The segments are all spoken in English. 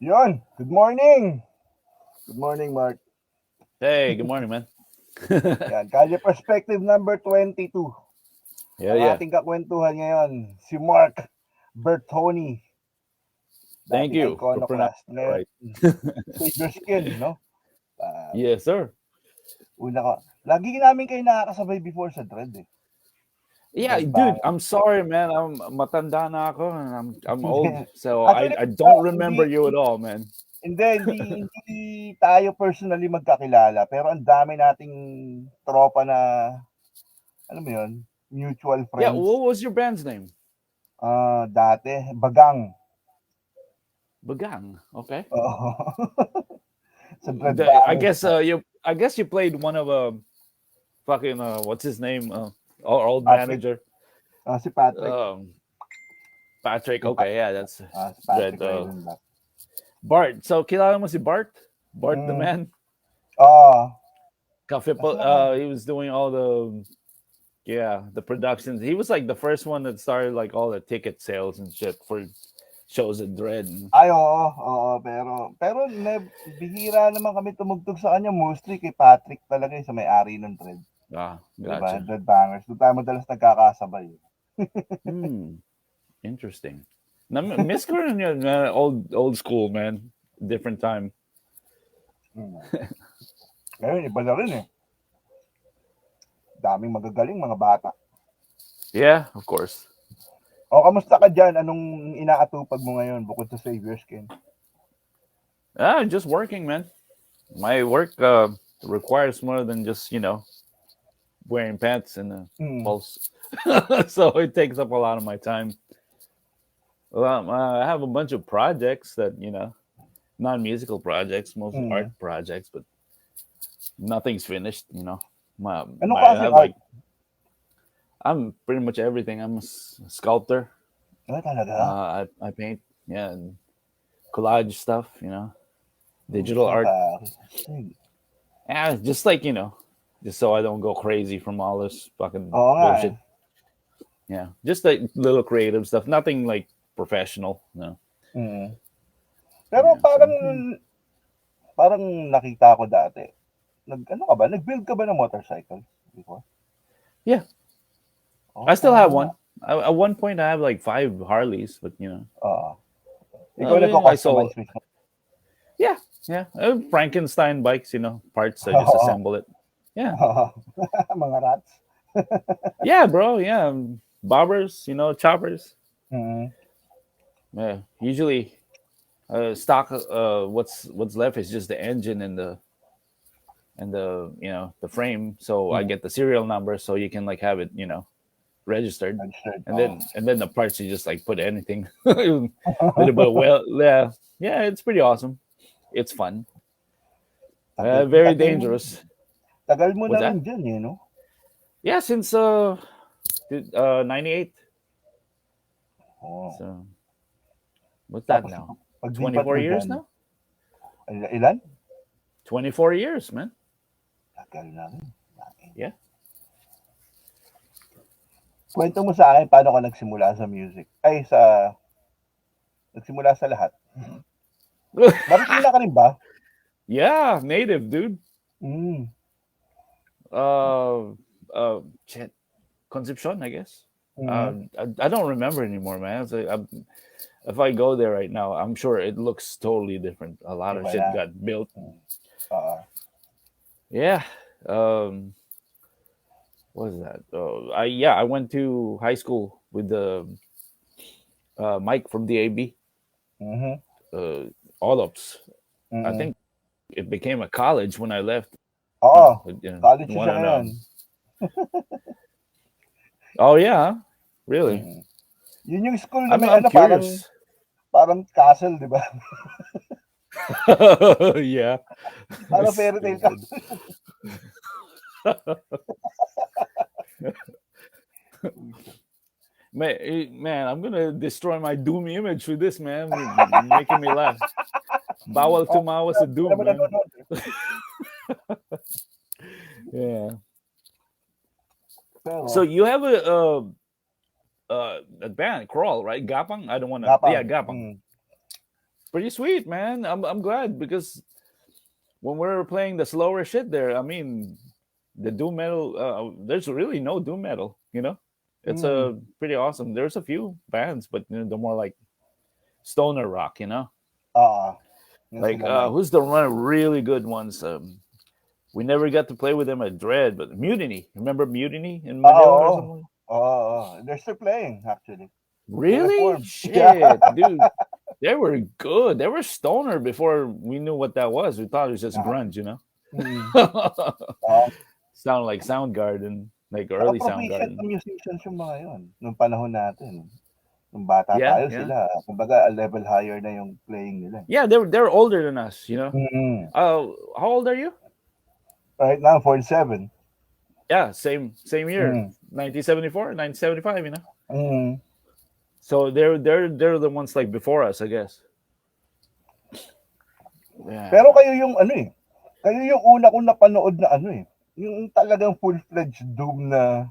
Yun. Good morning. Good morning, Mark. Hey, good morning, man. Yan. Kalye Perspective number 22. Yeah, Ang yeah. ating kakwentuhan ngayon, si Mark Bertone. Thank Dating you for pronouncing Iconoclast. that Ngayon, right. Savior Skin, no? Uh, Yes, sir. una ko. Lagi namin kayo nakakasabay before sa Dread, eh. Yeah, Dread dude. Banger. I'm sorry, man. I'm matanda na ako and I'm old, so I Actually, I don't remember you hindi, at all, man. hindi tayo personally magkakilala, pero ang dami nating tropa na, alam mo yun, mutual Yeah, friends. what was your band's name? Dati, Bagang. Bagang. Okay. Oo. Sa Dread Bangers. I guess you played one of fucking what's his name? Our old Patrick. manager, Si Patrick. um Patrick. Si, Pa- Okay, yeah, that's si Dread. Patrick Rydenbach. Bart. So kilala mo si Bart? Bart the Mm. man. Oo. Cafe. Kasi naka, He was doing all the the productions. He was like the first one that started like all the ticket sales and shit for shows at Dread. ay, oo, oo, pero bihira naman kami tumugtog sa kanya, mostly kay Patrick talaga, sa may-ari ng Dread. Ah, Diba? gotcha. Dread Bangers. Doon tayo madalas nagkakasabay. Hmm, interesting. Miss ko rin yun, man. Old school, man. Different time. Mm. Ngayon, iba na rin eh. Daming magagaling mga bata. Yeah, of course. O, kamusta ka dyan? Anong inaatupag mo ngayon bukod sa Savior Skin? Just working, man. My work requires more than just wearing pants and a Mm. pulse, so it takes up a lot of my time. Well, I have a bunch of projects that non-musical projects, mostly art Mm. projects, but nothing's finished. Anong I klaseng have art? like I'm pretty much everything. I'm a sculptor. Ano talaga? I paint, yeah, and collage stuff. Digital Pucha, art. pare. Astig. Yeah, just like just so I don't go crazy from all this fucking Oo nga eh. bullshit. Yeah, just like little creative stuff. Nothing like professional. No. Mm. Pero Yeah. parang So parang nakita ko dati. Ano ka ba? Nag-build ka ba ng motorcycle before? yeah, Oh, I still have tama nga. one. At one point, I have like 5 Harleys, but Oo. Ikaw I sold. nagko-customize mismo. Yeah, yeah. Frankenstein bikes, parts. I just Oo. assemble it. Yeah, Oo. Mga rats. yeah, bro. Yeah, bobbers, choppers. Mm. Yeah, usually stock. What's left is just the engine and the frame. So I Mm. get the serial number, so you can like have it, registered, Registered. and Oo. then the parts you just like put anything. Little bit of yeah, yeah. It's pretty awesome. It's fun. Tagal, Very tagal, dangerous. tagal mo na What's rin that? dyan, no? Yeah, since 98. Oo. So what's that Tapos now? Twenty paglipat four mo years dyan, now. ilan? 24 years, man. Tagal na rin. Yeah. Kwento mo sa akin paano ka nagsimula sa music. Nagsimula sa lahat. Marikina ka rin ba? Yeah, native dude. Mm. Uh, shit. Concepcion, I guess. Mm. I don't remember anymore, man. If I go there right now, I'm sure it looks totally different. A lot of Iba shit na. got built. Mm. Oo. Yeah. What is that? I went to high school with the Mike from DAB. Mhm. Uh, all ups. I Mm. think it became a college when I left. Oo. You College siya want to ngayon. know? Oh yeah, really? Mm. Yun yung school na may I'm parang curious. castle, di ba? Yeah, Parang fairy tale stupid. castle. Man, I'm gonna destroy my Doom image with this, man. You're making me laugh. Bawal Oh, tumawa sa hindi Doom, naman man. nanonood. Yeah. So Pero, you have a band, Crawl, right? Gapang. I don't wanna. gapang. Yeah, Gapang. Mm. pretty sweet, man. I'm glad because when we were playing the slower shit there, I mean, the doom metal. There's really no doom metal. It's Mm. pretty awesome. There's a few bands, but they're more like stoner rock. Oo, yun Like sila Mike. who's the one really good ones? We never got to play with them at Dread, but Mutiny. Remember Mutiny in Manila or Oo, something? oo. They're still playing actually. They Really? reformed. Yeah. Shit, dude. They were good. They were stoner before we knew what that was. We thought it was just Oo. grunge. Mm. Oo. Sound like Soundgarden, like Saka early proficient na Soundgarden. musicians yung mga yun, nung panahon natin. Nung bata Yeah, tayo yeah, sila, kumbaga a level higher na yung playing nila. yeah. They're older than us. Mm. How old are you? Right now, 47. Yeah, same year, Mm. 1974, 1975. Mm. So they're the ones like before us, I guess. Yeah. Pero kayo yung ano eh, kayo yung una kong napanood na ano eh, yung talagang full-fledged doom na,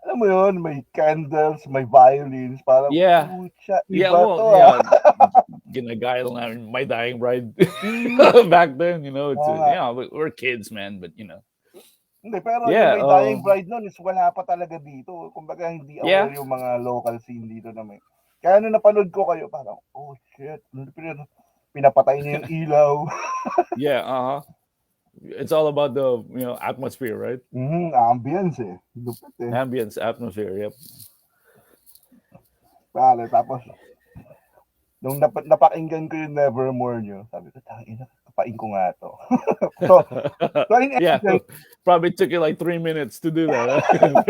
alam mo yun, may candles, may violins, parang, Yeah. putya, Yeah, iba well, to ah. ginagaya lang my dying bride Mm. back then, it's Oo nga. we're kids, man, but Hindi, pero yung yeah, may Dying Bride nun is wala pa talaga dito. Kumbaga, hindi yeah, aware yung mga local scene dito na may. Kaya nung napanood ko kayo, parang, oh shit, pinapatay niya yung ilaw. yeah, it's all about the atmosphere, right? Ambience eh. Lupit eh. Ambience, atmosphere, yep. Pare, tapos, nung napakinggan ko yung Nevermore nyo, sabi ko, tangina, kapain ko nga to. so in Yeah, essence, probably took you like 3 minutes to do that. Huh?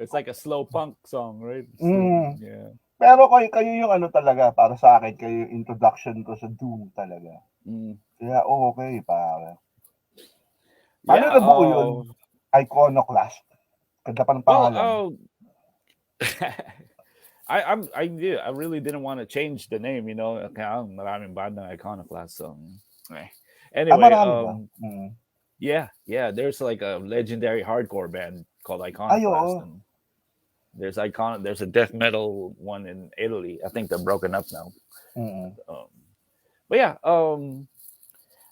It's like a slow punk song, right? Yeah. pero kayo yung ano talaga, para sa akin, kayo yung introduction ko sa Doom talaga. Kaya okay, pare. Paano Yeah. nabuo yun? Iconoclast. Ganda pa ng pangalan. Well, I really didn't want to change the name, kaya maraming bandang Iconoclast. So, anyway, Marami ba? yeah, there's like a legendary hardcore band called Ay, Iconoclast, oo. and there's a death metal one in Italy. I think they're broken up now. But yeah,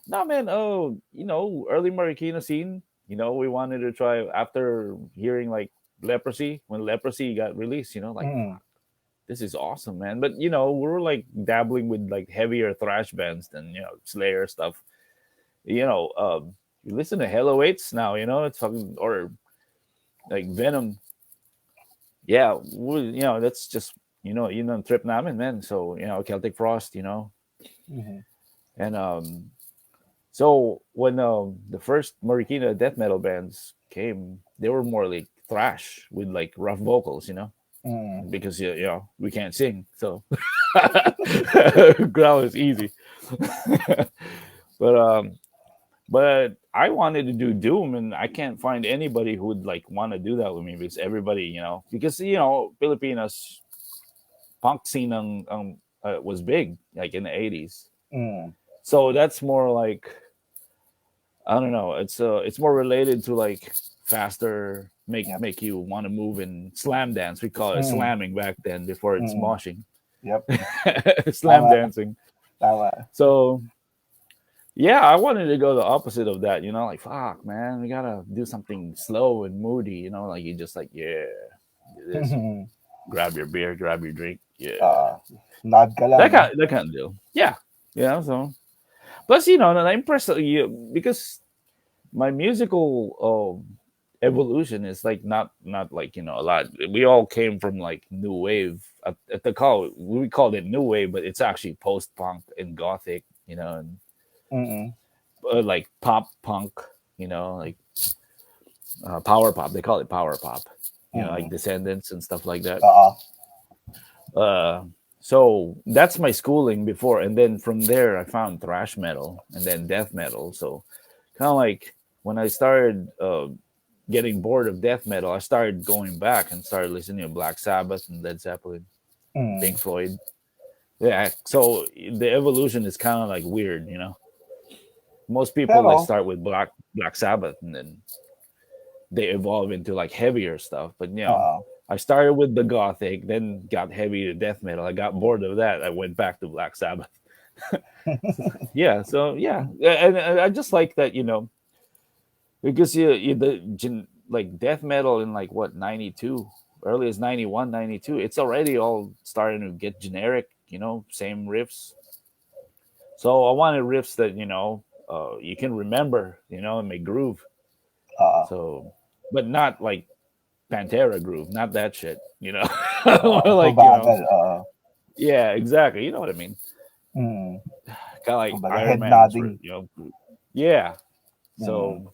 nah, man. Early Marikina scene. We wanted to try after hearing like Leprosy when Leprosy got released. Like this is awesome, man. But we were like dabbling with like heavier thrash bands than Slayer stuff. You listen to Hello Eights now. It's fucking or like Venom. Yeah, that's just trip namin, man. So Celtic Frost. And so when the first Marikina death metal bands came, they were more like thrash with like rough vocals, because we can't sing, so growl is easy. But I wanted to do doom, and I can't find anybody who would like want to do that with me because everybody, because Filipinas punk scene was big like in the 80s. So that's more like I don't know. It's more related to like faster, make you want to move and slam dance. We call it slamming back then before it's moshing. Yep. Slam dancing. Tama. So yeah, I wanted to go the opposite of that. Like fuck, man, we gotta do something slow and moody. Like you just like do this. Grab your beer, grab your drink. Yeah, nod ka lang. That kind of deal. Yeah. So. Plus, impressed you because my musical evolution is like not like a lot. We all came from like new wave at the call. We called it new wave, but it's actually post punk and gothic, and like pop punk, like power pop. They call it power pop, like Descendants and stuff like that. So that's my schooling before, and then from there I found thrash metal and then death metal. So kind of like when I started getting bored of death metal, I started going back and started listening to Black Sabbath and Led Zeppelin, Pink Floyd. Yeah, so the evolution is kind of like weird, Most people like start with Black Sabbath and then they evolve into like heavier stuff. But I started with the gothic, then got heavy to death metal. I got bored of that. I went back to Black Sabbath. Yeah, so yeah, and I just like that, because like death metal in like what 92, early as 91, 92. It's already all starting to get generic. Same riffs. So I wanted riffs that you can remember, and make groove. Oo, So, but not like Pantera groove, not that shit. oo, so Like bagal, oo. yeah, exactly. You know what I mean? Mm, Kind of like kumbaga Iron head Man's, nodding. yeah. Mm,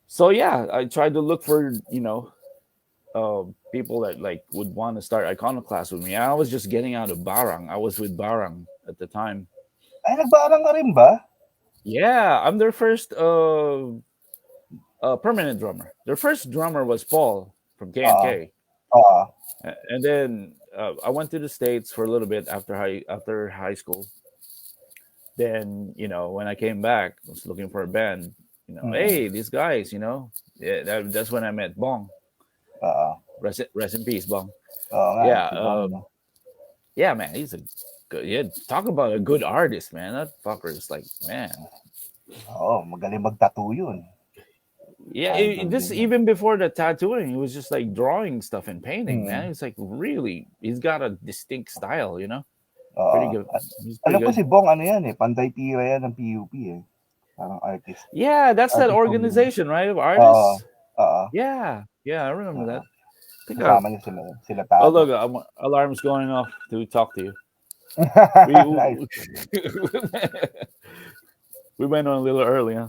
So yeah, I tried to look for people that like would want to start Iconoclast with me. I was just getting out of Barang. I was with Barang at the time. ay nagbarang ka rin ba? Yeah, I'm their first permanent drummer. Their first drummer was Paul from Oo, K&K. oo, And then I went to the States for a little bit after high school. Then when I came back, I was looking for a band. mm, Hey, these guys. Yeah, that's when I met Bong. oo. Rest in peace, Bong. Oo nga, Yeah, si Bong 'no. yeah, man, he's a good. Yeah, talk about a good artist, man. That fucker is like, man. Oo, magaling mag-tattoo yun. Yeah, Idol this din yan. even before the tattooing, he was just like drawing stuff and painting, man. Mm, It's like really, he's got a distinct style. oo. Pretty good. At He's pretty alam ko good. si Bong ano yan, panday tira yan ng PUP, eh, parang Yeah, that's that artist of the year. organization, right? Of Oo, artists. oo, Yeah, I remember oo. that. I think Kasama niya sila oh Tado. look, alarm's going off to talk to you. We Nice. we went on a little early, huh?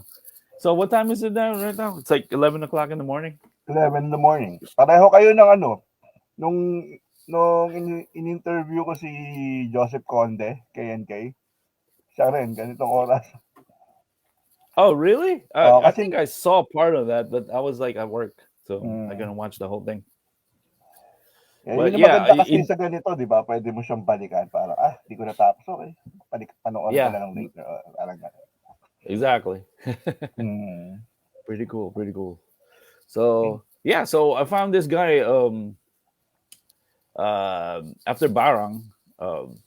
So what time is it now right now? It's like 11 o'clock in the morning. 11 in the morning. Pareho kayo ng ano, nung in-interview ko si Joseph Conde, KNK, siya rin, ganitong oras. Oh, really? I think Kasi, I saw part of that, but I was like at work, so I mm, couldn't watch the whole thing. yun But ang yeah, maganda kasi sa ganito, di ba? Pwede mo siyang balikan. Parang, di ko natapos. Okay. Panoorin ko yeah, na lang later. Parang gano'n. exactly. Mm. Pretty cool, pretty cool. Okay. So yeah, so I found this guy after Barang. Um,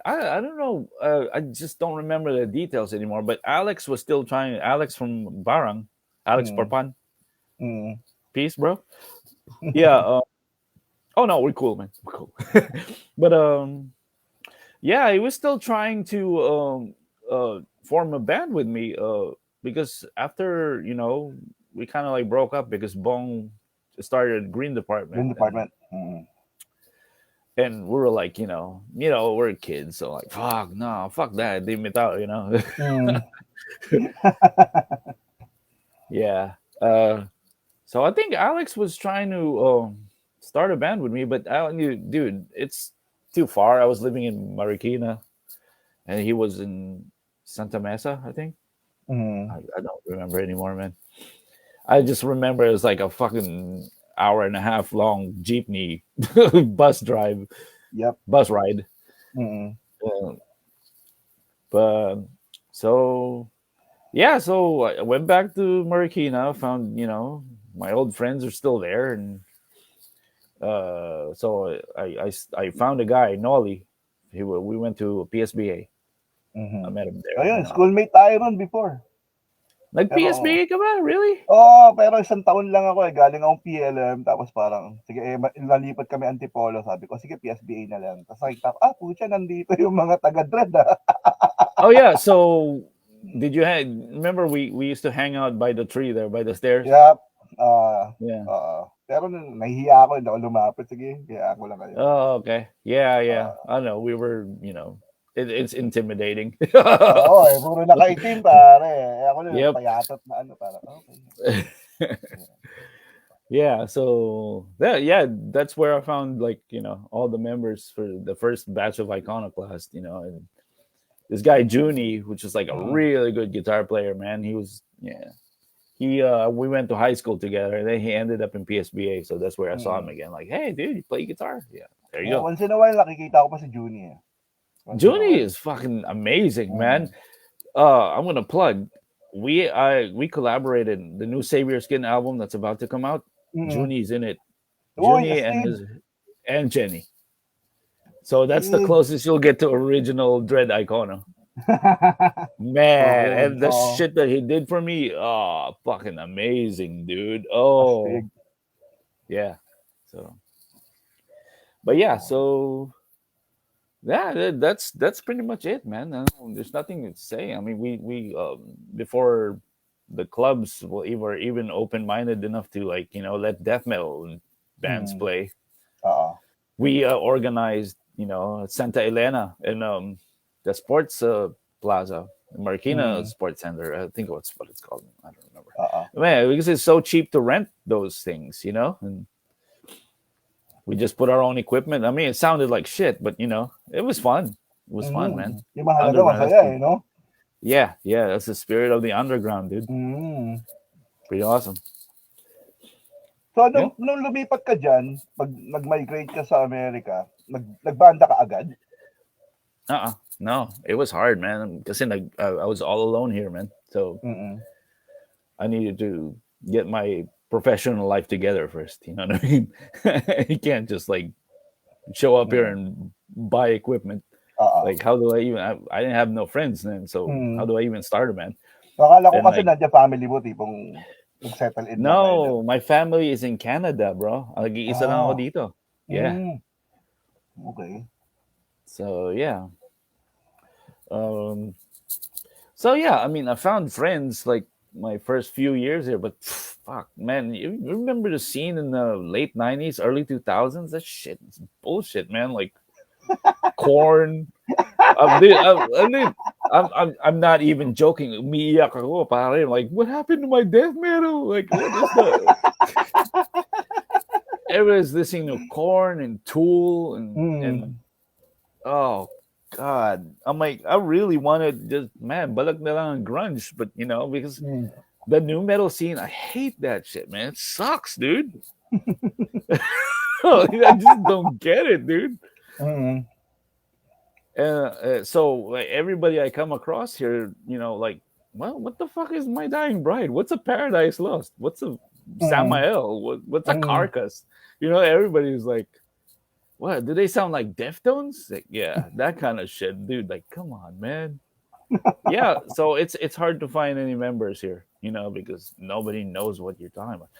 I don't know. I just don't remember the details anymore. But Alex was still trying. Alex from Barang, Alex Mm. Parpan. Mm. Peace, bro. Yeah. Oh no, we're cool, man. We're cool. But yeah, he was still trying to form a band with me. Because after we kind of like broke up because Bong started Green Department Yung department. Mm. and we were like, we're kids, so like, fuck, no, fuck that, leave me out. Mm. Yeah. So I think Alex was trying to start a band with me, but I knew, dude, it's too far. I was living in Marikina, and he was in Santa Mesa, I think. Mm. I don't remember anymore, man. I just remember it was like a fucking hour and a half long jeepney bus drive, Yep. bus ride. Mm. Uh, but so yeah, so I went back to Marikina, found my old friends are still there, and so I found a guy, Nolly. We went to PSBA. I Mm-hmm. met him there, Ayun, and schoolmate tayo ron before. like Pero, PSBA ka ba? Really? pero isang taon lang ako eh. Galing akong PLM, tapos parang, sige, nalipat kami Antipolo. Sabi ko, sige, PSBA na lang. Tapos nakita ko, pucha, nandito yung mga taga-dread, Oh yeah. So did you remember we used to hang out by the tree there by the stairs? Yep. Yeah. Pero nahihiya ako, hindi ako lumapit. Sige, kaya ako lang kayo. Oh, okay. Yeah, yeah. Uh, I don't know. We were, it's intimidating. puro nakaitim, pare. Ako lang, Yep. payatot na parang, okay. Yeah. So yeah, that's where I found like all the members for the first batch of Iconoclast. And this guy Junie, which is like a really good guitar player, man. He was He we went to high school together. Then he ended up in PSBA, so that's where I saw him again. Like, hey, dude, you play guitar? Yeah, there you go. Once in a while, nakikita ko pa si Junie. Junie is fucking amazing, man. I'm gonna plug. We collaborated the new Savior Skin album that's about to come out. Junie's in it. Uy, Junie astig. and Jenny. So that's the Astig. closest you'll get to original Dread Icono. Oo, Man, yun. and the Oo. shit that he did for me, oh, fucking amazing, dude. Oh, Astig. yeah. So, but yeah, Oo. so yeah, that's pretty much it, man. There's nothing to say. I mean, we before the clubs were even open minded enough to, like, let death metal bands Mm. play. Oo. We organized, Santa Elena and the sports plaza, Marikina Mm. Sports Center. I think that's what it's called. I don't remember. Oo. Man, because it's so cheap to rent those things, and we just put our own equipment. I mean, it sounded like shit, but it was fun. It was fun, man. Mm. Yung mahalaga Underground. masaya eh, no? Yeah, yeah. That's the spirit of the underground, dude. Mm. Pretty awesome. So, Yeah. nung lumipat ka dyan, nag-migrate ka sa Amerika, nagbanda ka agad? No, it was hard, man. Because I was all alone here, man. So Mm. I needed to get my professional life together first. You know what I mean? You can't just like show up here Mm. and buy equipment. Oo. Like, how do I even? I didn't have no friends then, so how Mm. do I even start, man? Akala ko And kasi like, nandiyan family mo, tipong nag-settle in lang kayo dyan. no, my family is in Canada, bro. Nag-iisa lang ako Ah. dito. Yeah. Mm. Okay. So yeah. Um. So yeah, I mean, I found friends like my first few years here, but fuck, man, you remember the scene in the late '90s, early 2000s? That shit is bullshit, man. Like corn. I'm not even joking. Umiiyak ako, pare. Like, what happened to my death metal? Like, what is the? Everyone's listening to Corn and Tool and Mm. oh god, I'm like, I really wanted just, man, balag na lang ang grunge, but because Mm. the new metal scene, I hate that shit, man. It sucks, dude. I just don't get it, dude. Mm. So like everybody I come across here, like, well, what the fuck is My Dying Bride? What's a Paradise Lost? What's a Mm. Samael? What's a Mm. Carcass? Everybody's like, what? Do they sound like Deftones? Like, yeah, that kind of shit, dude. Like, come on, man. Yeah, so it's hard to find any members here, because nobody knows what you're talking about.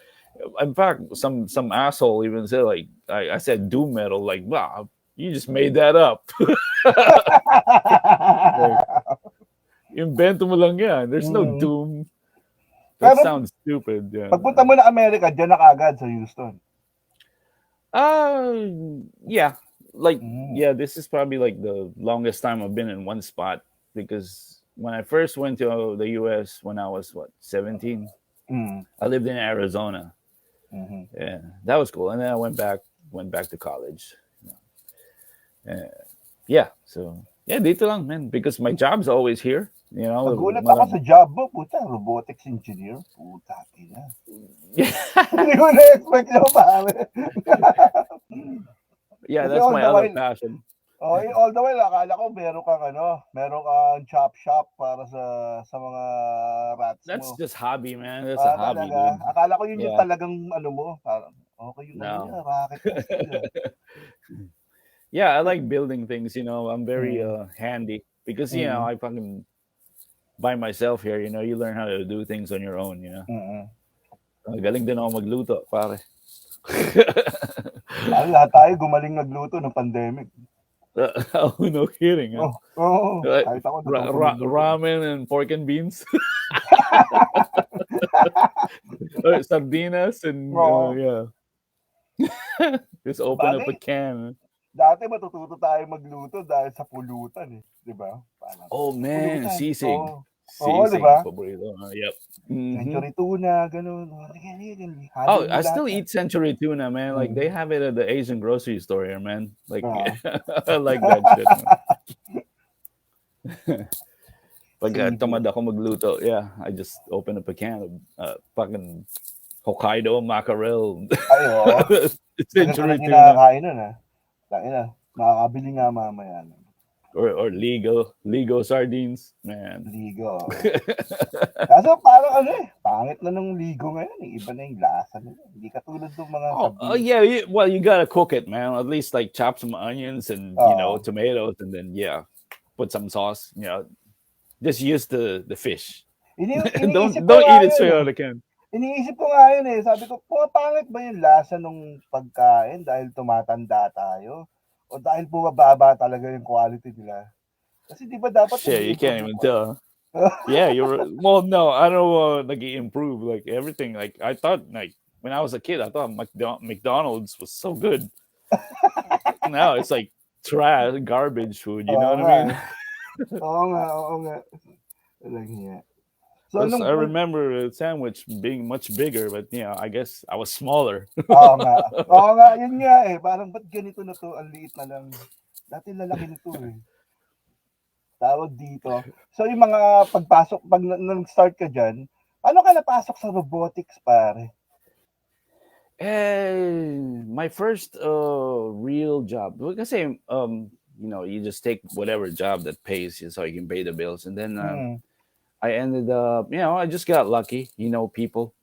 In fact, some asshole even said, like, I said doom metal, like, wow, you just made that up. Like, invento mo lang yan. There's no Mm. doom. That Pero sounds stupid. Yeah. pagpunta mo na Amerika, dyan na kaagad sa Houston. Yeah. Like, Mm. yeah, this is probably like the longest time I've been in one spot, because when I first went to the US when I was 17, Mm. I lived in Arizona. Mm-hmm. Yeah, that was cool. And then I went back to college. Yeah, so yeah, dito lang, man, because my job's always here. Nagulat ako sa job mo, puta, robotics engineer. Puta, ina. Hindi ko na-expect nyo, pare. Yeah, Kasi that's all my the other while, passion. all the while, akala ko meron kang chop shop para sa mga rats That's mo. just hobby, man. That's a hobby, Talaga. dude. Akala ko yun yung Yeah, talagang ano mo. Parang, okay yung ano niya, no. racket niya. Yeah, I like building things. I'm very Mm. handy because Mm. I fucking by myself here. You learn how to do things on your own. Mm. Galing din ako magluto, pare. Lahat tayo gumaling nagluto ng pandemic. Oh, no kidding, huh? Kahit ako natuto magluto. Ramen and pork and beans. Sardinas and yeah. Just open up a Bagay, can. dati matututo tayo magluto dahil sa pulutan eh. Di ba? Parang, Oh man, pulutan. sisig. Oo, di Sisig, ba? paborito. Yep. Mm-hmm. Century tuna, ganun. Oh, Hadin mo I lahat still yan. eat century tuna, man. Like, they have it at the Asian grocery store here, man. Like, I like that shit, man. Pag tamad ako magluto, yeah, I just open up a can of fucking Hokkaido mackerel. Ay, oo. Century Tagal ko na tuna. kinakain nun ah. Tangina, makakabili nga mamaya. or Lego sardines, man. Ligo, oo. Kaso parang ano eh, pangit na nung ligo ngayon eh. Iba na yung lasa nila. Hindi katulad ng mga Oh sabi. yeah. Well, you gotta cook it, man. At least like chop some onions and Oo. tomatoes, and then put some sauce. Just use the fish. Iniisip ko Don't nga eat it yun straight eh. out of the can. Iniisip ko nga yun eh. Sabi ko, pumapangit ba yung lasa nung pagkain dahil tumatanda tayo? O dahil bumababa talaga yung quality nila? Kasi di ba dapat Shit, you can't nag-i-improve yung even quality? tell. Yeah, well. No, I don't like improve like everything. Like I thought, like when I was a kid, I thought McDonald's was so good. Now it's like trash, garbage food. You know Oo what I nga mean? eh. Oo nga, oo nga. Walang hiya. So, Because nung, I remember a sandwich being much bigger, but I guess I was smaller. oo nga. Oo nga, yun nga eh. Parang ba't ganito na to? Ang liit na lang. Dati lalaki nito eh. Tawag dito. So, yung mga pagpasok, pag nag-start ka dyan, paano ka napasok sa robotics, pare? My first real job. Because you just take whatever job that pays you so you can pay the bills, and then Mm, I ended up, I just got lucky. People,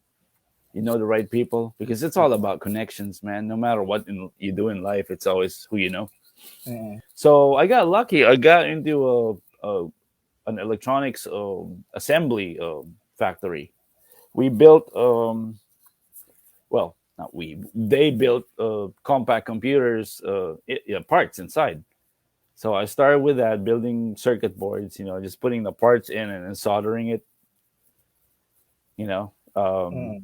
the right people, because it's all mm, about connections, man. No matter what you do in life, it's always who you know. mm, So I got lucky. I got into an electronics assembly factory. We built, well, not we. They built compact computers, parts inside. So I started with that, building circuit boards. Just putting the parts in and then soldering it. You know. mm,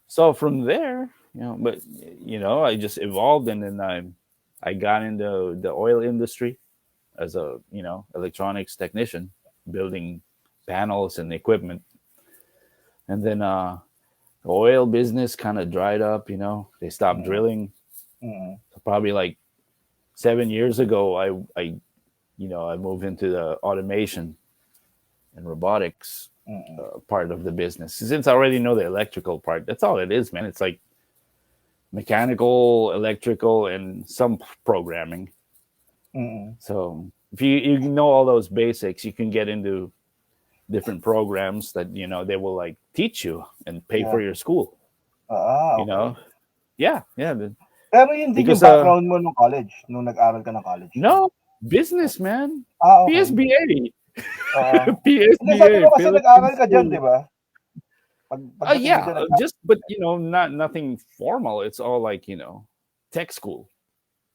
So from there, but I just evolved, and then I got into the oil industry as a electronics technician, building panels and equipment. And then the oil business kind of dried up. They stopped mm, drilling. mm, So probably like 7 years ago, I moved into the automation and robotics mm, part of the business. Since I already know the electrical part, that's all it is, man. It's like mechanical, electrical, and some programming. mm. So if you know all those basics, you can get into different programs that they will like teach you and pay Yeah. for your school. You Okay. know, yeah, yeah. Pero yun din yung Because background mo nung college, nung nag-aral ka ng college. no business, man. Okay. PSBA, Oo. Hindi, sabi mo PSBA, kasi Philippine nag-aral ka diyan, School. 'di ba? Pagdating mo Yeah, diyan just but not nothing formal. It's all like tech school.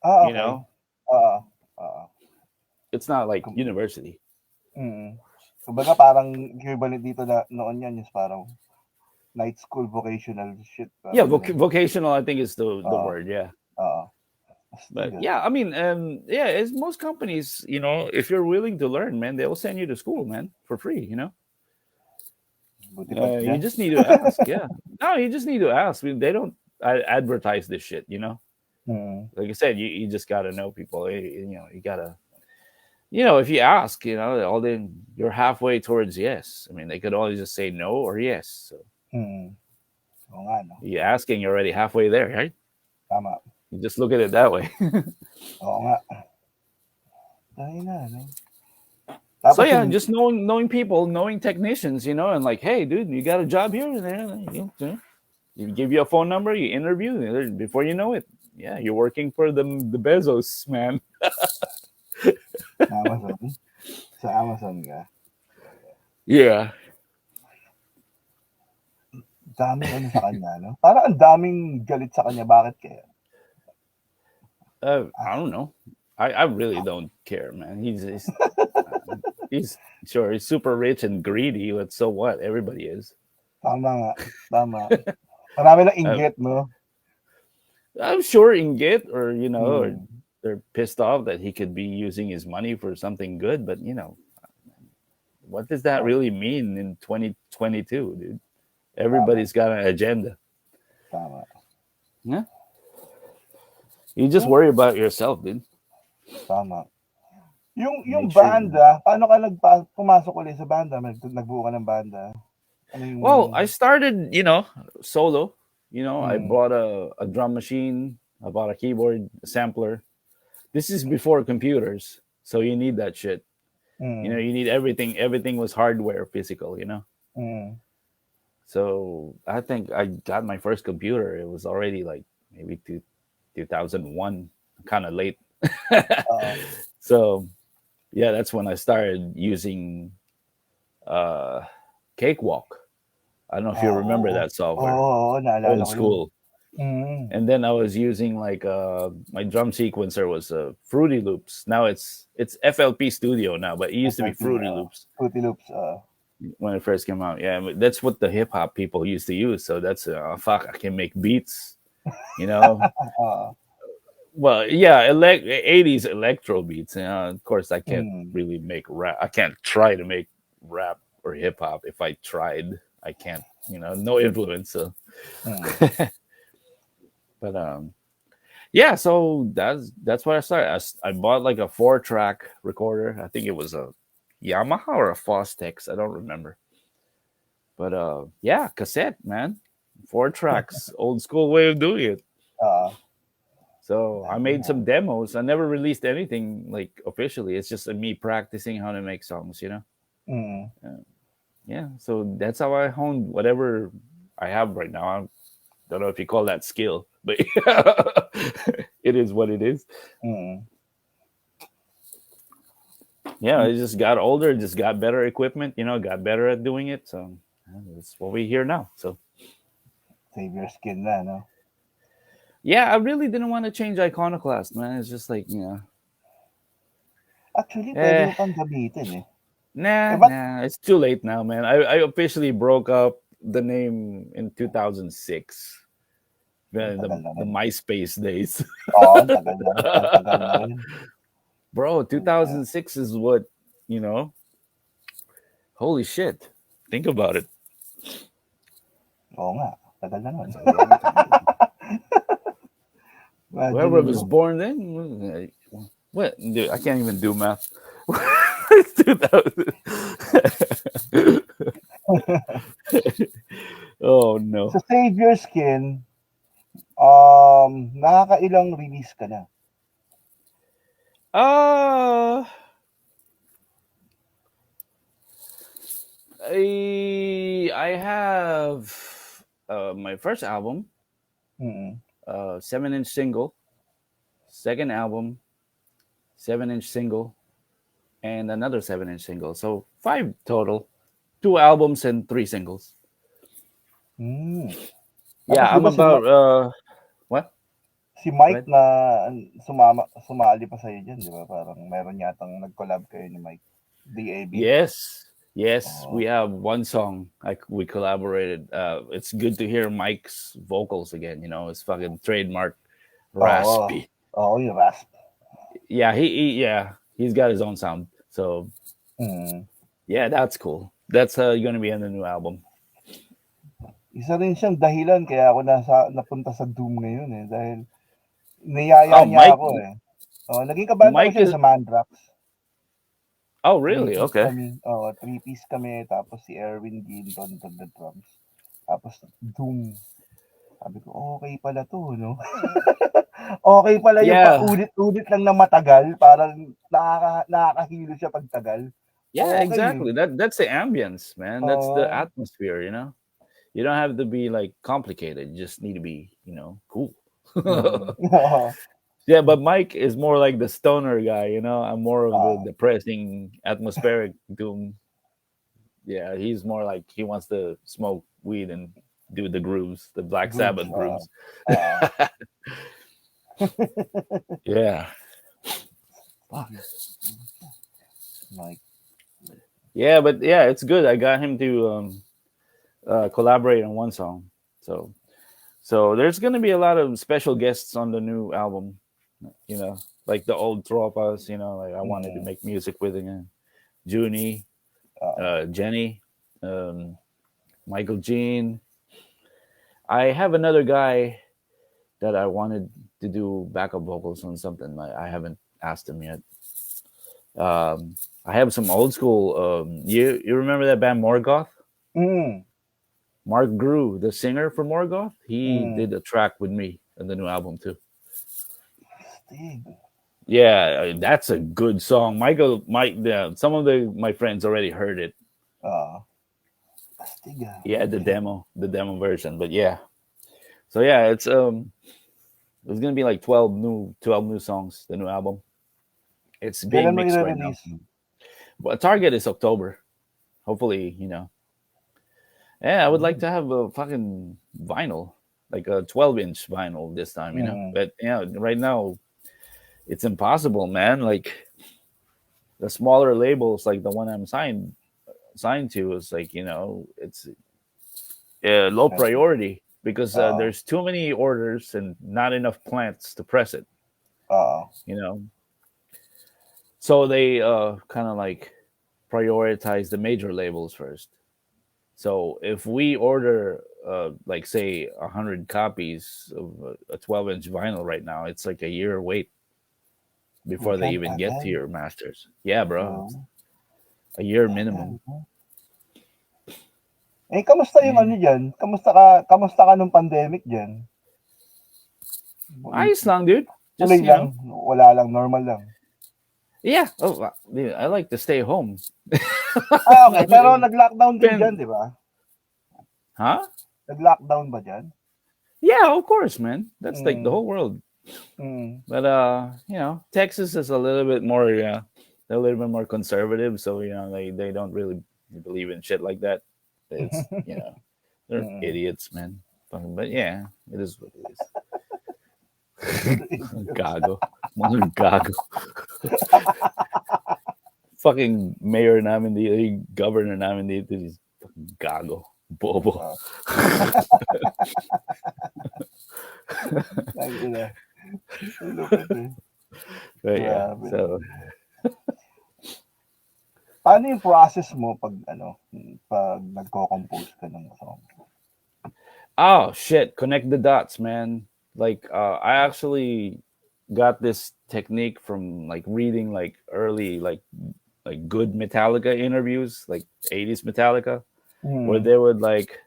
You okay. know, Oo, oo. it's not like Kum university. mm. Kumbaga parang equivalent dito na noon yan is parang night school vocational shit, Yeah, parang gano'n. vocational. I think is the Oo, word. Yeah. oo. Astig, But ah. yeah, I mean, yeah, as most companies, if you're willing to learn, man, they will send you to school, man, for free. Buti pa You diyan. just need to ask. Yeah, no, you just need to ask. I mean, they don't advertise this shit. Mm, Like I said, you just gotta know people. You gotta, if you ask, all then you're halfway towards yes. I mean, they could always just say no or yes. So mm. Oo nga 'no, you asking, you're already halfway there, right? tama. You just look at it that way. Oo nga. Tangina 'no. So Tapos yeah, yung just knowing people, knowing technicians, and like, hey, dude, you got a job here, and then you give you a phone number, you interview, and before you know it, yeah, you're working for the Bezos man. Amazon, sa Amazon ka. Yeah, Daming ano sa kanya 'no, parang ang daming galit sa kanya, bakit kaya? I don't know. I really don't care, man. He's sure he's super rich and greedy, but so what? Everybody is. Tama nga, tama. Marami ng Uh, inggit 'no? I'm sure inggit, or Mm, they're pissed off that he could be using his money for something good, but what does that oh, really mean in 2022, dude? tama, Everybody's got an agenda. tama. Yeah, you just Yung worry about yourself, dude. tama. Yung Make sure. banda, paano ka pumasok ulit sa banda? Nagbuo ka ng banda? Ano yung Well, I started, solo. I mm, bought a drum machine. I bought a keyboard, a sampler. This is before computers. So you need that shit. You need everything. Everything was hardware, physical. Mm. So I think I got my first computer. It was already like maybe 2001, kind of late. Oo. So yeah, that's when I started using uh, Cakewalk. I don't know if you remember Oo. that software, Oo, naalala old ko yun. school. Mm. And then I was using like my drum sequencer was Fruity Loops. Now it's FLP Studio now, but it used to be FLP, Fruity Loops Fruity Loops, when it first came out. Yeah, but that's what the hip hop people used to use. So that's fuck. I can make beats. You know, oo. well, yeah, 80s electro beats. Of course, I can't Mm. really make rap. I can't try to make rap or hip hop. If I tried, I can't. No influence. So, Mm. but yeah. So that's what I started. I bought like a 4-track recorder. I think it was a Yamaha or a Fostex. I don't remember. But yeah, cassette, man. 4 tracks, old school way of doing it. Oo. So I Dati made nga. some demos. I never released anything like officially. It's just me practicing how to make songs. Mm. Yeah. So that's how I honed whatever I have right now. I don't know if you call that skill, but it is what it is. Mm. Yeah, I just got older, just got better equipment, got better at doing it. So that's what we hear now. So Save your skin na, no? yeah, I really didn't want to change Iconoclast, man. It's just like, Actually, pwede eh, mo pang gamitin, eh. Eh, nah, ba't nah. It's too late now, man. I officially broke up the name in 2006. ang The tagal na the rin. MySpace days. Oo, ang tagal na rin. Bro, Puta. 2006 is what, you know, holy shit. Think about it. Oo nga, tagal na nun. That's a long time. Imagine Whoever mo. was born then, what? Dude, I can't even do math. It's 2000. Oh Sa no. Save Your Skin, nakakailang release ka na? Uh I have my first album, Mm. 7-inch single, second album, 7-inch single, and another 7-inch single. So 5 total. 2 albums and 3 singles. Hmm. Tapos Yeah, 'di I'm ba about what? si Go Mike ahead. na sumali pa sa'yo diyan, 'di ba? Parang meron yatang nag-collab kayo ni Mike, DAB? Yes. Yes, Oo. we have one song we collaborated. It's good to hear Mike's vocals again. It's fucking trademark Oo. raspy. Oo, yung Rasp. Yeah, he's got his own sound. So Mm. yeah, that's cool. That's gonna be in the new album. Isa rin siyang dahilan kaya ako napunta sa Doom ngayon, eh, dahil niyaya Oh, niya Mike. ako, eh. Oo, naging kabanda ko Mike siya is. sa Mandrax. Oh, Three really? piece Okay. kami, oo, 3-piece kami, tapos si Erwin Ginton on the drums. Tapos Doom. Sabi ko, okay pala 'to 'no? Okay pala yung Yeah, paulit-ulit lang na matagal, parang nakakahilo siya 'pag tagal. yeah, Okey, eh. exactly. That's the ambience, man. That's the Oo. atmosphere. You don't have to be like complicated. You just need to be, cool. Mm. Oo. Yeah, but Mike is more like the stoner guy. I'm more of the Oo. depressing, atmospheric doom. Yeah, he's more like he wants to smoke weed and do the grooves, the Black Grooves, Sabbath oo. grooves. Oo. Yeah, fuck. Sige, Mike. Yeah, but yeah, it's good. I got him to collaborate on one song. So there's gonna be a lot of special guests on the new album. You know, like the old tropas. Like I wanted to Mm. make music with him. Junie, Oo. Jenny, um, Michael Jean. I have another guy that I wanted to do backup vocals on something. I haven't asked him yet. I have some old school. You remember that band Morgoth? Mm. Mark Grew, the singer for Morgoth, he Mm. did a track with me in the new album too. Astig. Yeah, that's a good song. Some of my friends already heard it. Oo. Astig, Yeah, the okey. demo version. But yeah, so yeah, it's gonna be like 12 new songs. The new album. It's being Kailan mo mixed right now. ire-release? But target is October. Hopefully, Yeah, I would like Hmm, to have a fucking vinyl, like a 12-inch vinyl this time. mm. But right now it's impossible, man. Like the smaller labels, like the one I'm signed to, is like it's low priority because Oo, there's too many orders and not enough plants to press it. oo. You know, so they kind of like prioritize the major labels first. So if we order, like say 100 copies of a 12-inch vinyl right now, it's like a year wait before they Putya, even get to tagal. your masters. Yeah, bro, Oo, it's a year tagal minimum. 'no. Kamusta yung Yeah, ano diyan, kamusta ka nung pandemic diyan? ayos lang, dude. Tuloy Just lang, wala lang, normal lang? yeah. Oh, dude, I like to stay home. Okey, pero nag-lockdown din diyan, Pen, 'di ba? huh? Nag-lockdown ba diyan? Yeah, of course, man. That's like the Hmm, whole world. mm. But Texas is a little bit more, a little bit more conservative. So they don't really believe in shit like that. It's they're Mm. idiots, man. But yeah, it is what it is. Puro idiots. Gago, mga gago. Fucking mayor namin dito, yung governor namin dito is fucking gago, bobo. Oo, tangina, ang lupit, But yeah, grabe so naman. Paano yung process mo 'pag ano, 'pag nagko-compose ka ng song? oh shit, connect the dots, man. Like I actually got this technique from like reading like early like good Metallica interviews, like 80s Metallica, where Mm, they would like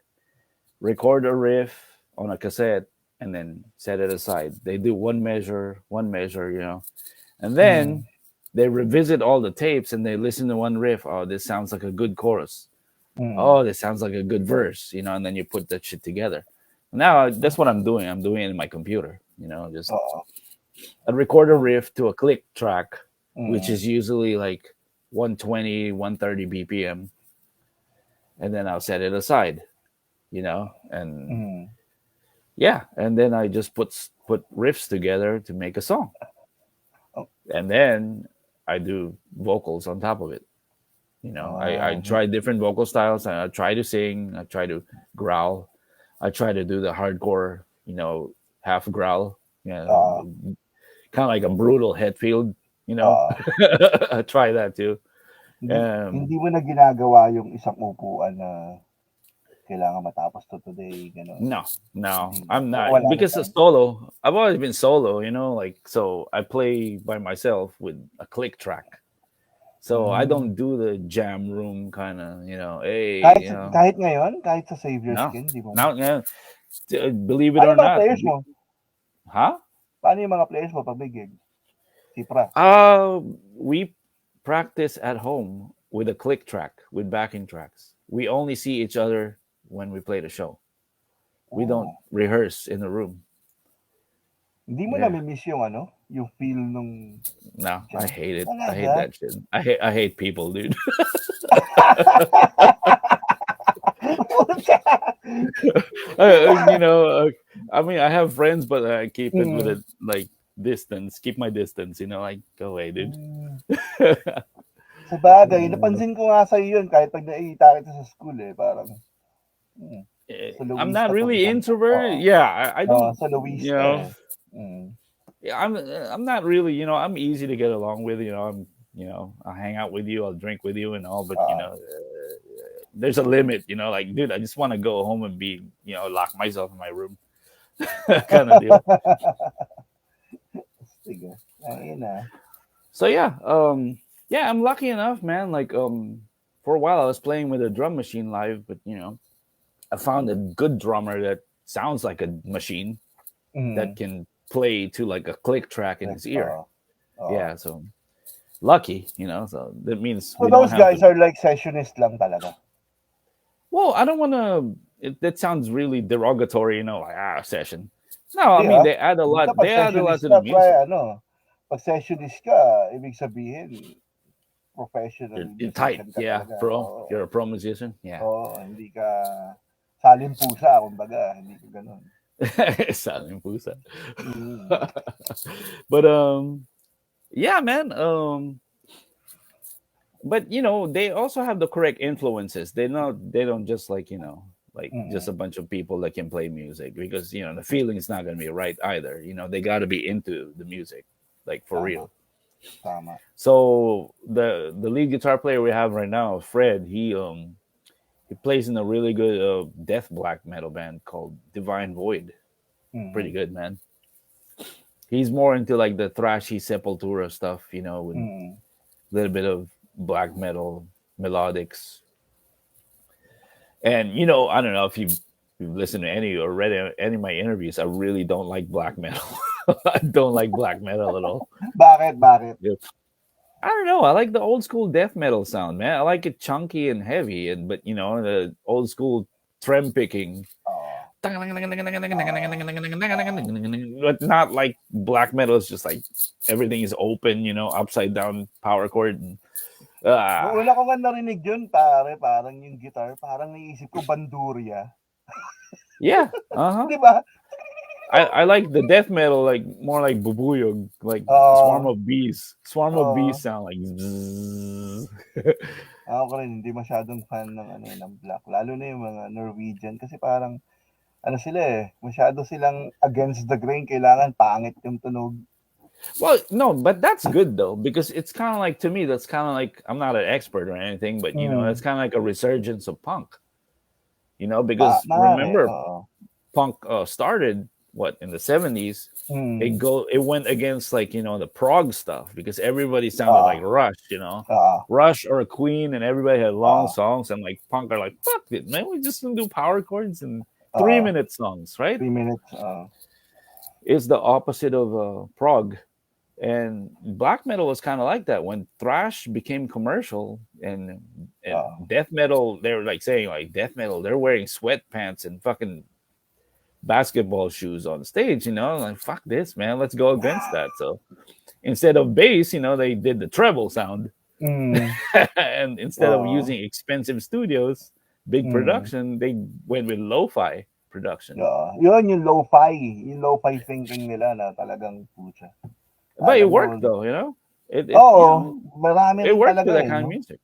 record a riff on a cassette and then set it aside. They do one measure, and mm, then they revisit all the tapes and they listen to one riff. Oh, this sounds like a good chorus. mm. Oh, this sounds like a good verse, and then you put that shit together. Now that's what I'm doing. I'm doing it in my computer, just Oo, I record a riff to a click track, which mm, is usually like 120, 130 BPM, and then I'll set it aside, and mm. yeah, and then I just put riffs together to make a song, Oh, and then I do vocals on top of it. I hmm, try different vocal styles. I try to sing. I try to growl. I try to do the hardcore, half growl. oo. Kind of like a brutal Hetfield. Oo. I try that too. Hindi Um, hindi mo na ginagawa yung isang upuan na kailangan matapos 'to today, gano'n? no, Hindi no, na. I'm not Wala na because siya? of solo. I've always been solo. Like so. I play by myself with a click track. So I Hmm. don't do the jam room kind of, hey, Kahit ngayon, kahit sa Save Your no, Skin, 'di mo? now, believe it Paano or yung mga not, players mo? huh? Paano yung mga players mo 'pag may gig? Sipra? We practice at home with a click track with backing tracks. We only see each other when we play the show. We don't Oh, rehearse in the room. hindi mo Yeah. nami-miss yung ano, yung feel nung No, I jam? hate it. I hate Talaga? that shit. I hate people, dude. Putya. I mean, I have friends, but I keep it with Mm, it like distance. Keep my distance. Like go away, dude. hmm. Sabagay, Uh, napansin ko nga sa'yo yun kahit 'pag nakikita kita sa school, parang, hmm, I'm not soloista 'tong really isang 'to, introverted. oo. Yeah, I Oo, don't. soloista, Mm, Yeah, I'm not really. I'm easy to get along with. I'll hang out with you. I'll drink with you and all. But oo. there's a limit. Like, dude, I just want to go home and be, lock myself in my room, kind of deal. Sige, ayun na. So yeah, I'm lucky enough, man. Like for a while I was playing with a drum machine live, but I found a good drummer that sounds like a machine that Mm, can play to like a click track in like, his ear. Yeah, so lucky, so that means So we don't those have guys to. are like sessionist lang talaga. Well, I don't want to. That sounds really derogatory, like session. No, I Di mean ah. they add a Basta lot. pag They add a lot sessionist to the ka, music. pag sessionist ka, ibig sabihin, professional You're tight, musician ka yeah, talaga. pro. Oo. You're a pro musician, yeah. Oo, hindi ka saling pusa, kumbaga, hindi ka ganun. Saling pusa. Mm. But yeah, man. But they also have the correct influences. They don't just like just Mm. a bunch of people that can play music, because the feeling is not going to be right either. They got to be into the music, like for Tama, real. tama. So the lead guitar player we have right now, Fred, he plays in a really good death black metal band called Divine Void. Pretty Mm. good, man. He's more into like the thrashy Sepultura stuff, with a Mm. little bit of black metal melodics. And I don't know if you've listened to any or read any of my interviews. I really don't like black metal. I don't like black metal at all. Bakit, bakit? Yeah. I don't know. I like the old school death metal sound, man. I like it chunky and heavy, but the old school trem picking, Oo. but not like black metal. It's just like everything is open, upside down power chord. Nung Ah, una ko nga narinig yun, pare, parang yung guitar, parang naisip ko bandurya. yeah, uh huh. Di ba? I like the death metal, like more like bubuyog, like swarm Oo. of bees. Swarm of bees Oo. sound like bzzz. Ako rin, hindi masyadong fan ng black. Lalo na yung mga Norwegian. Kasi parang, sila masyado silang against the grain. Kailangan pangit yung tunog. Well, no, but that's good though, because it's kind of like, to me, that's kind of like, I'm not an expert or anything, but that's kind of like a resurgence of punk. Because remember, Oo. punk started what in the 70s. Mm. It went against like the prog stuff, because everybody sounded Oo. like Rush, Oo. Rush or Queen, and everybody had long Oo. songs, and like punk are like, fuck it, man, we just do power chords and Oo. 3-minute songs, right? 3 minutes. It's the opposite of prog. And black metal was kind of like that when thrash became commercial, and death metal. They were like saying like death metal. They're wearing sweatpants and fucking basketball shoes on stage. Like fuck this, man. Let's go against that. So instead of bass, they did the treble sound, Mm. and instead of Oo. using expensive studios, big Mm. production, they went with lo-fi production. Oo. Yun, yung lo-fi. Yung lo-fi thinking nila na talagang pucha. But it Alam mo, worked though, It marami it rin worked talaga for that eh, kind of no? music.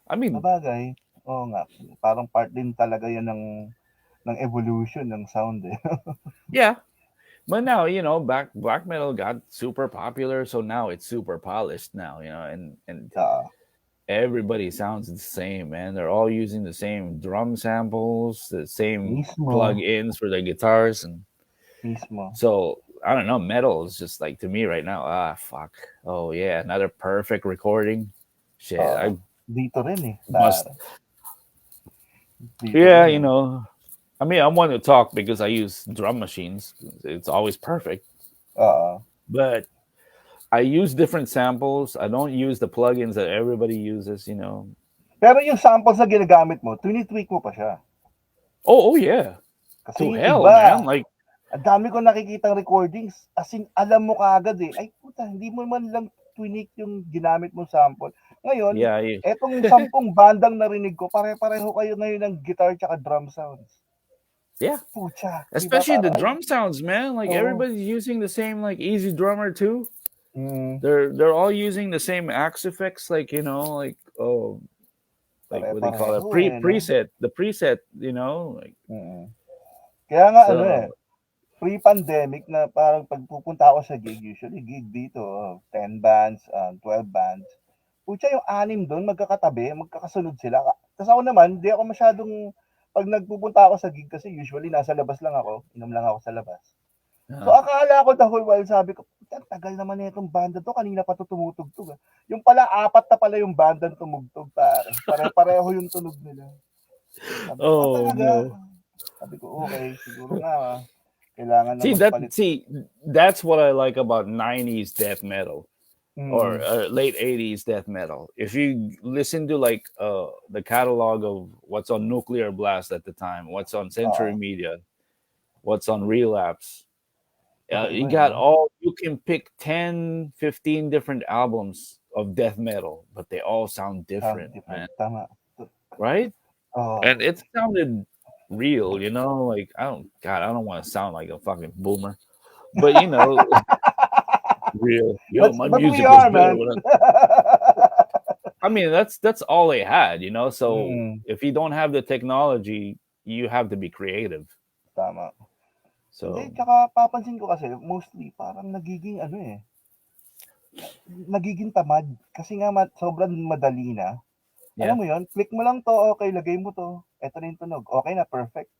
I mean, Sabagay. Oo nga. Parang part din talaga yan ng evolution ng sound eh. yeah. But now, black metal got super popular, so now it's super polished now, and Oo. everybody sounds the same, man. They're all using the same drum samples, the same Mismo. plug-ins for their guitars, and Mismo. so I don't know. Metal is just like, to me right now. Fuck. Oh yeah, another perfect recording. Shit, I Dito rin eh, must. pare. Dito Yeah, rin eh. I mean, I want to talk because I use drum machines. It's always perfect, Oo. but I use different samples. I don't use the plugins that everybody uses. Pero yung samples na ginagamit mo, tinitweak mo pa siya. Oh yeah. Kasi To yung hell, iba, man. Like, ang dami ko nakikitang recordings, as in, alam mo kaagad eh. Ay puta, hindi mo man lang tweak yung ginamit mong sample. Ngayon, yeah, etong 10 bandang narinig ko, pare-pareho kayo ngayon ng guitar tsaka drum sounds. yeah. Pucha, di ba? Especially the drum sounds, man. Like everybody's using the same like Easy Drummer too. Mm. They're all using the same axe effects, like like like what they call it, Pare-pareho eh, no? preset, the preset, like. Kaya nga So pre-pandemic na parang pagpupunta ako sa gig, usually gig dito, 10 bands, 12 bands. Pucha, yung 6 doon magkakatabi, magkakasunod sila. Tapos ako naman, di ako masyadong, pag nagpupunta ako sa gig kasi usually nasa labas lang ako, inom lang ako sa labas. So akala ko the whole while, sabi ko, tagal naman na itong banda to, kanina pa to tumutugtog. Yung pala, 4 na pala yung banda tumugtog, pare. Pare-pareho yung tunog nila. Sabi ko, oh talaga? no. Sabi ko, okay, siguro nga. Kailangan na magpalit. That's what I like about 90s death metal or Mm. late 80s death metal. If you listen to like the catalog of what's on Nuclear Blast at the time, what's on Century Oo. Media, what's on Relapse, you Kakaiba, got no? all you can pick 10, 15 different albums of death metal, but they all sound Sound different, different. man. Tama. Right? Oo. And it sounded real, you know, like I don't want to sound like a fucking boomer, but you know, real. Yo, my But we music was are, better man. when I mean, that's all they had, you know. So Mm. if you don't have the technology, you have to be creative. Tama. Hindi, So tsaka papansin ko kasi mostly parang nagiging ano eh, nagiging tamad. Kasi nga sobrang madali na. yeah, Alam mo yon, click mo lang to, okay, lagay mo to. Eto na yung tunog. Okay na, perfect.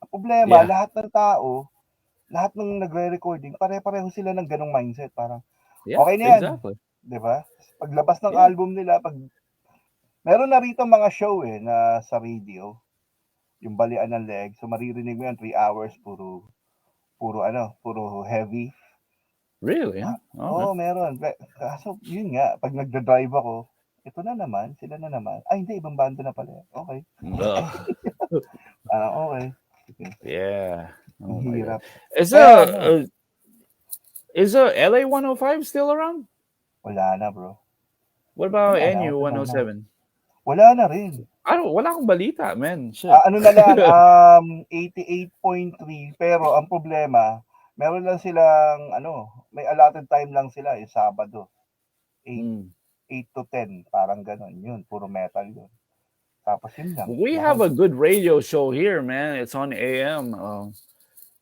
Ang problema, yeah, lahat ng tao, lahat ng nagre-recording, pare-pareho sila ng ganong mindset. Parang, yeah, okay na yan. exactly. Di ba? Paglabas ng Yeah, album nila, meron na rito mga show eh, na sa radio, yung balian ng leg. So, maririnig mo yan, 3 hours, puro heavy. really, huh? Okay. Oo, meron. Kaso, yun nga, pag nagda-drive ako, ito na naman, sila na naman. Ay, hindi, ibang banda na pala. Okay. Ugh. Okay. Sige. Yeah. Ang Oh my god. hirap. Is Kaya ano, a is a LA 105 still around? wala na bro. What about Wala na, NU matagal na. 107? Wala na rin. Wala akong balita, man. Shit. Ano na lang, 88.3. Pero ang problema, meron lang silang, may allotted time lang sila, yung Sabado. 8, Mm. 8 to 10, parang ganon. Yun, puro metal yun. Tapos yun lang. We have a good radio show here, man. It's on AM.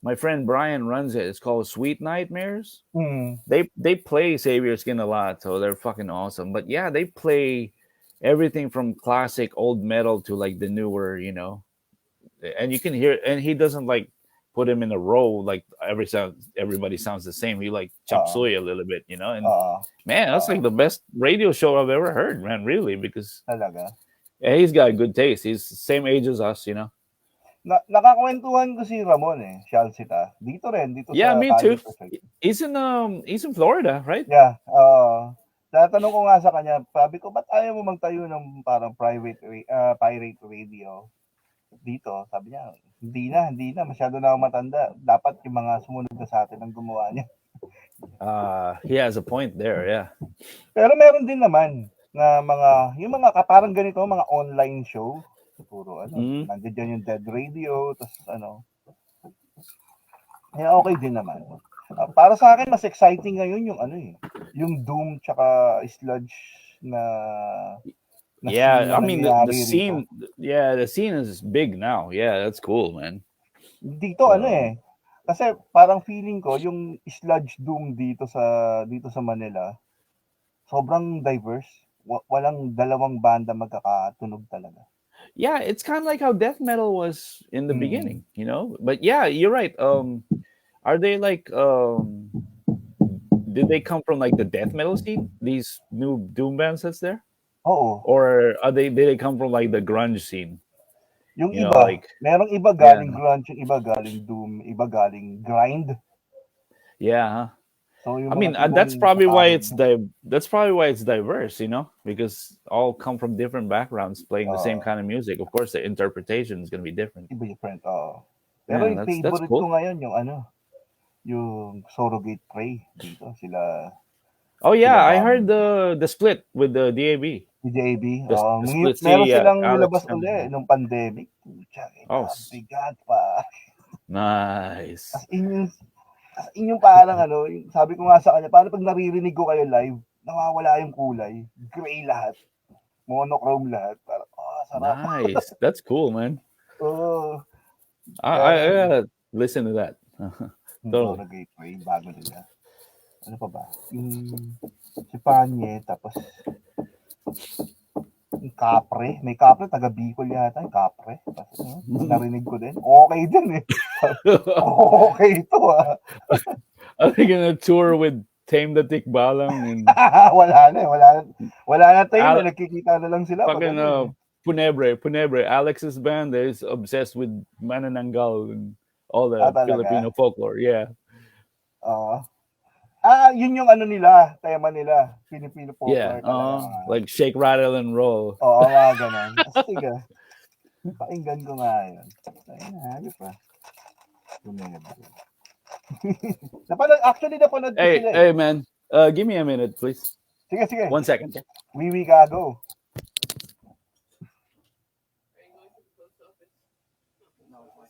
My friend Brian runs it. It's called Sweet Nightmares. Hmm. They play Savior Skin a lot, so they're fucking awesome. But yeah, they play everything from classic old metal to like the newer, you know. And you can hear, and he doesn't like put him in a row like everybody sounds the same. He like chop Oo. suey a little bit, you know. And Oo. man, that's like the best radio show I've ever heard, man. Really, because Talaga. yeah, he's got good taste. He's the same age as us, you know. Nakakwentuhan ko si Ramon eh, Shalsita. Dito Yeah, sa me too. Kalye Pacific. He's in Florida, right? Yeah, tatanong ko nga sa kanya, sabi ko, ba't ayaw mo magtayo ng parang pirate radio dito? Sabi niya, hindi na, masyado na ako matanda. Dapat yung mga sumunod na sa atin ang gumawa niya. He has a point there, yeah. Pero meron din naman na yung mga parang ganito, mga online show. Puro nandiyan yung Dead Radio, tapos kaya okay din naman. Para sa akin, mas exciting ngayon yung yung Doom tsaka Sludge na Yeah, I mean the scene scene, yeah, the scene is big now. Yeah, that's cool, man. dito kasi parang feeling ko yung Sludge Doom dito sa Manila, sobrang diverse. Walang dalawang banda magkakatunog talaga. Yeah, it's kind of like how death metal was in the beginning, you know. But yeah, you're right. Are they like did they come from like the death metal scene? These new doom bands that's there, Oo. or did they come from like the grunge scene? Yung You iba, know, like merong iba galing grunge, yung iba galing doom, iba galing grind. yeah. Huh? So yung I mean, mga that's tipong probably why parang that's probably why it's diverse, you know, because all come from different backgrounds playing the same kind of music. Of course, the interpretation is going to be different. iba different. Pero Yeah, yung that's favorite ko cool. ngayon yung Surrogate Prey dito sila. Oh yeah, I Bob, heard the split with the DAB. DJB. The split Meron C, silang Alex nilabas uli and nung pandemic. Pucha, oh, bigat pa. nice. As in yung parang sabi ko nga sa kanya, paano pag naririnig ko kayo live, nawawala yung kulay. Gray lahat. Monochrome lahat. Parang, sarap. Nice. That's cool, man. Oh, I gotta listen to that. Totally. Totally. Gateway, bago nila. Ano pa ba? Yung si Panye, tapos yung Capre. May Capre, taga Bicol yata. Yung Capre. Tapos, narinig ko din. Okay din eh. Okay ito Are they gonna tour with Tame the Tikbalang and wala na tayo. Nagkikita na lang sila. fucking Punebre. Alex's band is obsessed with Manananggal and all the talaga? Filipino folklore. Yeah. Oo. Yun yung ano nila, tema nila. Filipino Yeah. folklore talaga. Like shake, rattle, and roll. Oo, mga ganon. Astig Pakinggan ko nga yun. Ayun, hayop napanood ko Hey, sila hey, man. Give me a minute, please. Sige. 1 second. Wiwi ka, go.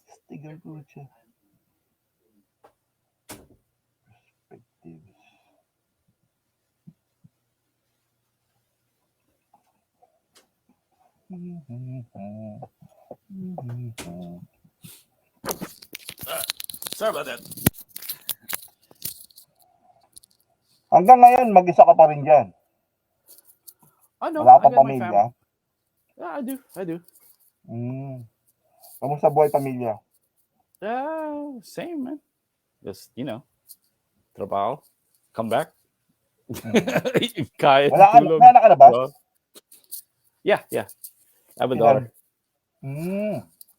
Astig ang kutsa. Perspectives. Sorry about that. Hanggang ngayon, mag-isa ka pa rin dyan. No, Wala I pa got my pamilya. family. Yeah, I do. Kamusta buhay pamilya? Same, man. Just, trabaho, come back. Kaya tulog. Wala ka na ba? Yeah. I have a daughter.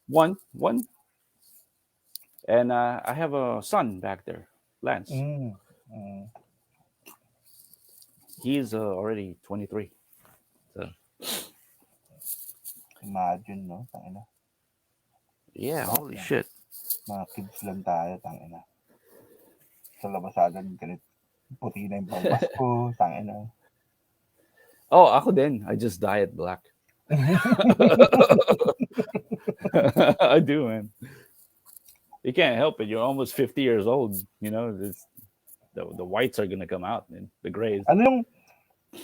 One. And I have a son back there, Lance. He's already 23. So. Imagine, no? Tangina. Yeah, holy shit. Mga kids lang tayo, tangina. Sa labasagan, ganit. Puti na yung pampas ko, tangina. Oh, ako din. I just dyed black. I do, man. You can't help it. You're almost 50 years old. The whites are gonna come out, man. The grays. Ano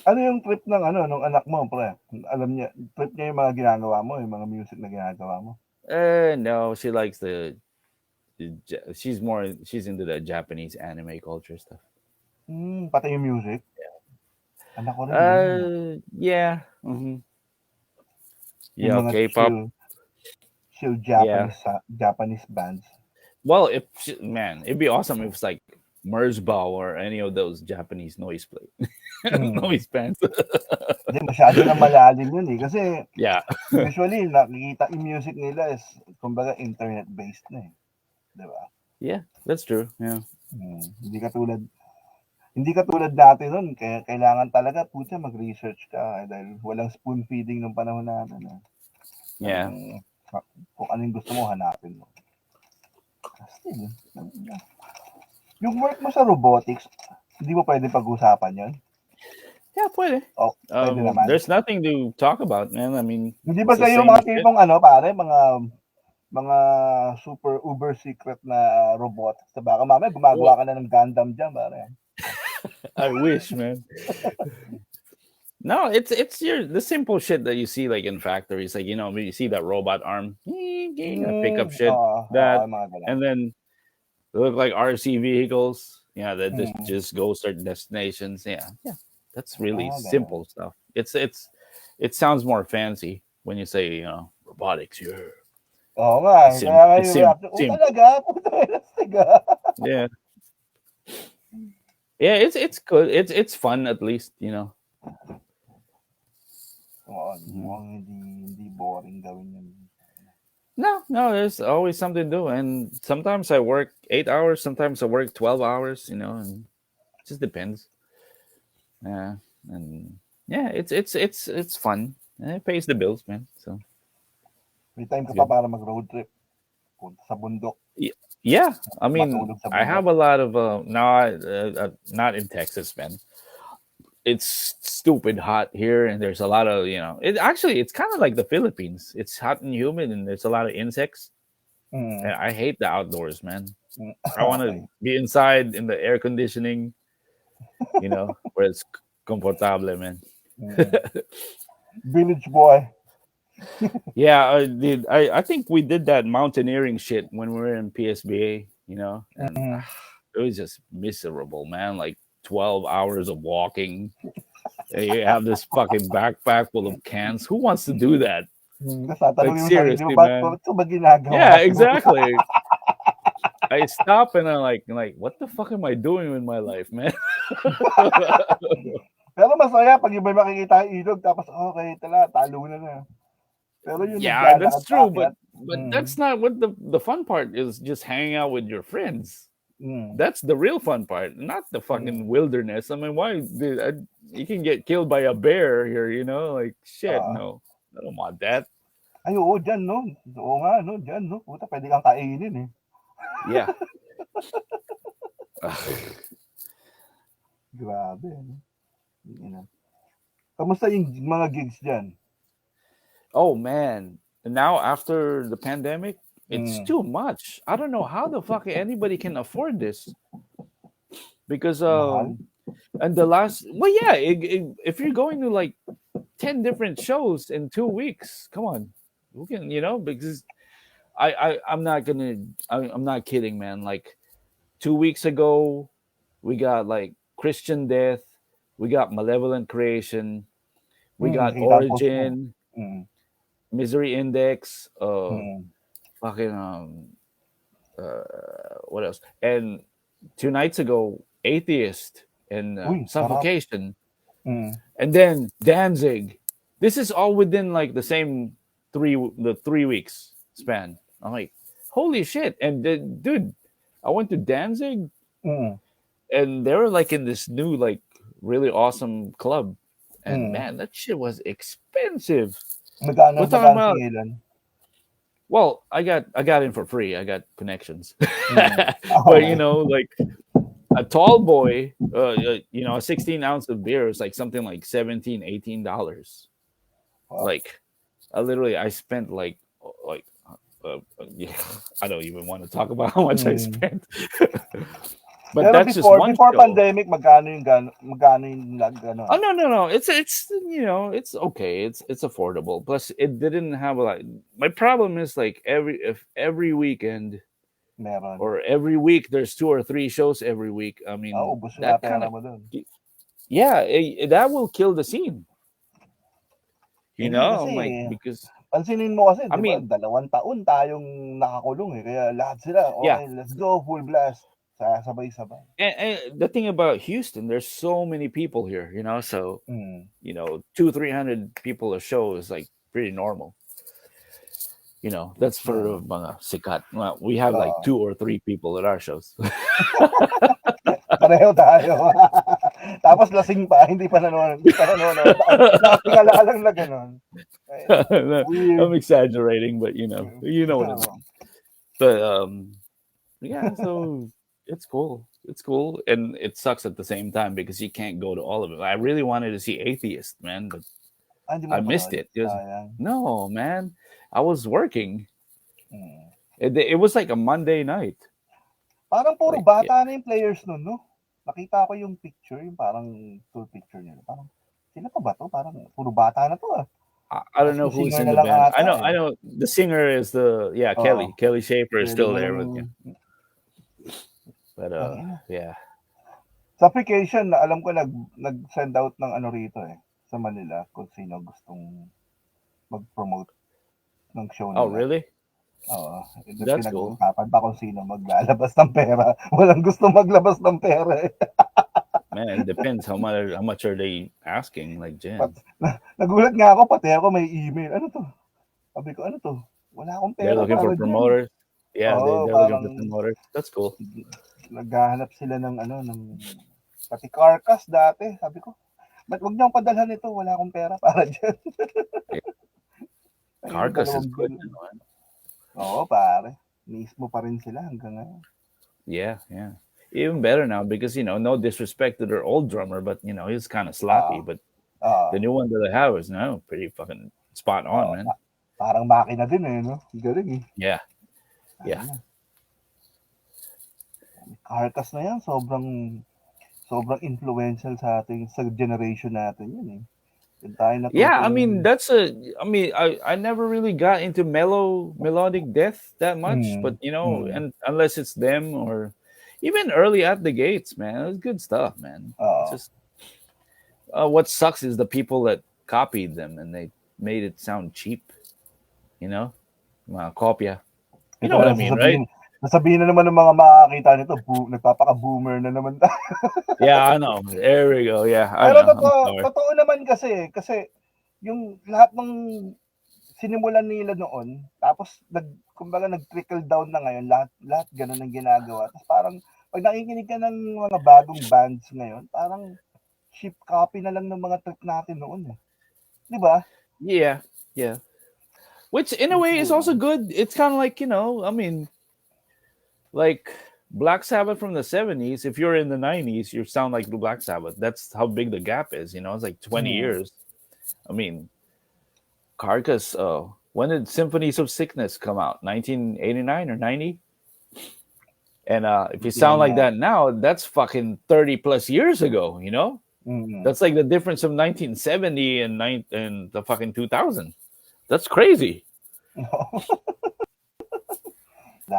yung trip ng nung anak mo, pre? Alam niya, trip niya yung mga ginagawa mo, yung mga music na ginagawa mo? No, she likes she's into the Japanese anime culture stuff. Pati yung music? Yeah. Anak ko rin. Yeah. Mm-hmm. Yeah, K-pop. Chill Japanese bands. Well, it'd be awesome if it's like Merzbow or any of those Japanese noise noise bands. Hindi, masyado na malalim yun kasi usually nakikita yung music nila is kumbaga internet-based na diba? Yeah, that's true. Yeah. Hindi katulad natin nun, kaya kailangan talaga mag-research ka dahil walang spoon feeding ng panahon natin. Yeah. Kung ano yung gusto mo, hanapin mo. Still, yung work mo sa robotics, hindi mo pwede pag-usapan yun? Yeah, pwede. Pwede naman. There's nothing to talk about, man. I mean, hindi ba sa'yo mga tipong pare, mga super uber secret na robotics? Baka mamaya gumagawa ka na ng Gundam dyan, pare. I wish, man. No, it's the simple shit that you see like in factories, like you see that robot arm, pick up shit and then they look like RC vehicles, that just go certain destinations. Yeah, that's really simple stuff. It sounds more fancy when you say robotics. Yeah. Oh nga, yeah. Yeah, it's good. It's fun at least, Hindi boring gawin yun. No, there's always something to do, and sometimes I work 8 hours, sometimes I work 12 hours, and it just depends. Yeah, and it's fun. And it pays the bills, man. So may time ka pa para mag-road trip punta sa bundok. Yeah, I mean, I have a lot of not in Texas, man. It's stupid hot here, and there's a lot of it's kind of like the Philippines. It's hot and humid, and there's a lot of insects. And I hate the outdoors, man. I want to be inside in the air conditioning, where it's comfortable, man. Village boy. Yeah, I think we did that mountaineering shit when we were in PSBA, and it was just miserable, man. Like 12 hours of walking. You have this fucking backpack full of cans. Who wants to do that? Like, seriously, man. Yeah, exactly. I stop and I'm like, what the fuck am I doing with my life, man? Pero masaya pag yung may makikita yung ilog tapos okay, talo na. Pero yung that's true, but But that's not what the fun part is. Just hanging out with your friends. Mm. That's the real fun part, not the fucking wilderness. I mean, why? Dude, you can get killed by a bear here, you know? Like, shit, no. I don't want that. Ay, oo, dyan, no? Oo nga, no? Dyan, no? Puta, pwede kang kainin, eh. Yeah. Grabe, no? Kamusta yung mga gigs dyan? Oh, man. Now, after the pandemic, it's too much. I don't know how the fuck anybody can afford this. Because, Mahal? and the last, well, yeah, if you're going to like 10 different shows in 2 weeks, come on. You can, because I'm not I'm not kidding, man. Like 2 weeks ago, we got like Christian Death, we got Malevolent Creation, we got Nakita ang post mo. Origin, Misery Index, fucking what else? And 2 nights ago, Atheist and Uy, Suffocation, sarap. and then Danzig. This is all within like the 3 weeks span. I'm like, holy shit! And dude, I went to Danzig, and they were like in this new like really awesome club, and man, that shit was expensive. Magkano We're talking about. tingilan? Well, I got in for free. I got connections, Okay. but like a tall boy, a 16 ounce of beer is like something like $17-18. Wow. Like, I spent like yeah, I don't even want to talk about how much I spent. But Pero that's before, just one before show. pandemic, magkano yung gano'n? Oh no! It's it's okay. It's affordable. Plus, it didn't have a lot. My problem is like every weekend Meron. or every week there's 2 or 3 shows every week. I mean, ubos that na pera kind of mo dun. yeah, that will kill the scene. You Hindi know, kasi, I'm like because pansinin mo kasi, I di ba, mean, 2 taon tayong nakakulong eh. Kaya lahat sila, yeah. okay, let's go, full blast. Sabay-sabay. And the thing about Houston, there's so many people here, so 200-300 people a show is like pretty normal. That's for mga sikat. Well, we have like 2 or 3 people at our shows. Pareho tayo. Tapos lasing pa, hindi pa nanonood. Nakatingala lang na gano'n. I'm exaggerating, but you know what I mean. But yeah, so it's cool. It's cool, and it sucks at the same time because you can't go to all of it. I really wanted to see Atheist, man, but I missed it. No, man, I was working. It was like a Monday night. Parang puro bata na yung players nun, no? Nakita ko yung picture, yung parang full picture nila. Parang, sila pa ba to? Parang puro bata na to, ah. I don't know who's in the band. I know the singer is Kelly. Kelly Shaper is still there with you. But yeah. Sa application, alam ko nag-send out ng ano rito sa Manila kung sino gustong mag-promote ng show nila. Oh, really? Oo. That's cool. Pinag-uusapan pa kung sino maglalabas ng pera. Walang gusto maglabas ng pera eh. Man, it depends how much are they asking, like Jen. Nagulat nga ako, pati ako may email. Ano to? Sabi ko, ano to? Wala akong pera. They're looking for promoters. Yeah, they're looking for promoters. That's cool. Naghahanap sila ng pati Carcass dati. Sabi ko, ba't wag niyo akong padalhan ito? Wala akong pera para dyan. Carcass is good. Oo, pare. Mismo pa rin sila hanggang ngayon. Yeah. Even better now because, no disrespect to their old drummer, but, he's kind of sloppy. But the new one that I have is now pretty fucking spot on, man. Parang makina din eh, no? Galing eh. Yeah. Carcass na yan, sobrang influential sa generation natin yun eh. Yeah, I mean I never really got into melodic death that much, but and unless it's them or even early at the gates, man, it was good stuff, man. It's just what sucks is the people that copied them and they made it sound cheap, mga kopya. You know what I mean, right? Nasabihin na naman ng mga makakita nito, nagpapaka-boomer na naman tayo. Yeah, I know. There we go. Yeah, Pero totoo naman kasi yung lahat ng sinimulan nila noon, tapos kumbaga nag-trickle down na ngayon, lahat ganun ang ginagawa. Tapos parang pag nakikinig ka ng mga bagong bands ngayon, parang cheap copy na lang ng mga trip natin noon eh. 'Di ba? Yeah, yeah. Which in a way is also good. It's kind of like, I mean, like Black Sabbath from the 70s. If you're in the 90s, you sound like the Black Sabbath. That's how big the gap is. It's like 20 years. I mean, Carcass. When did Symphonies of Sickness come out? 1989 or 90? And if you sound like that now, that's fucking 30 plus years ago. That's like the difference of 1970 and the fucking 2000. That's crazy.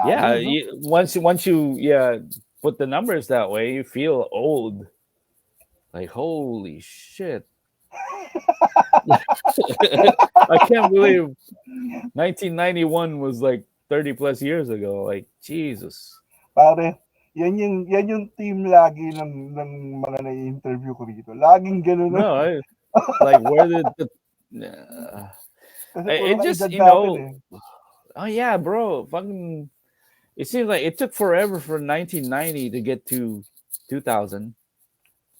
Yeah, once you put the numbers that way, you feel old. Like, holy shit. I can't believe 1991 was like 30 plus years ago. Like, Jesus. Pare, yan yung team lagi ng mga na-interview ko dito. Laging gano'n. No, like, where did it just, oh yeah, bro, fucking, it seems like it took forever for 1990 to get to 2000.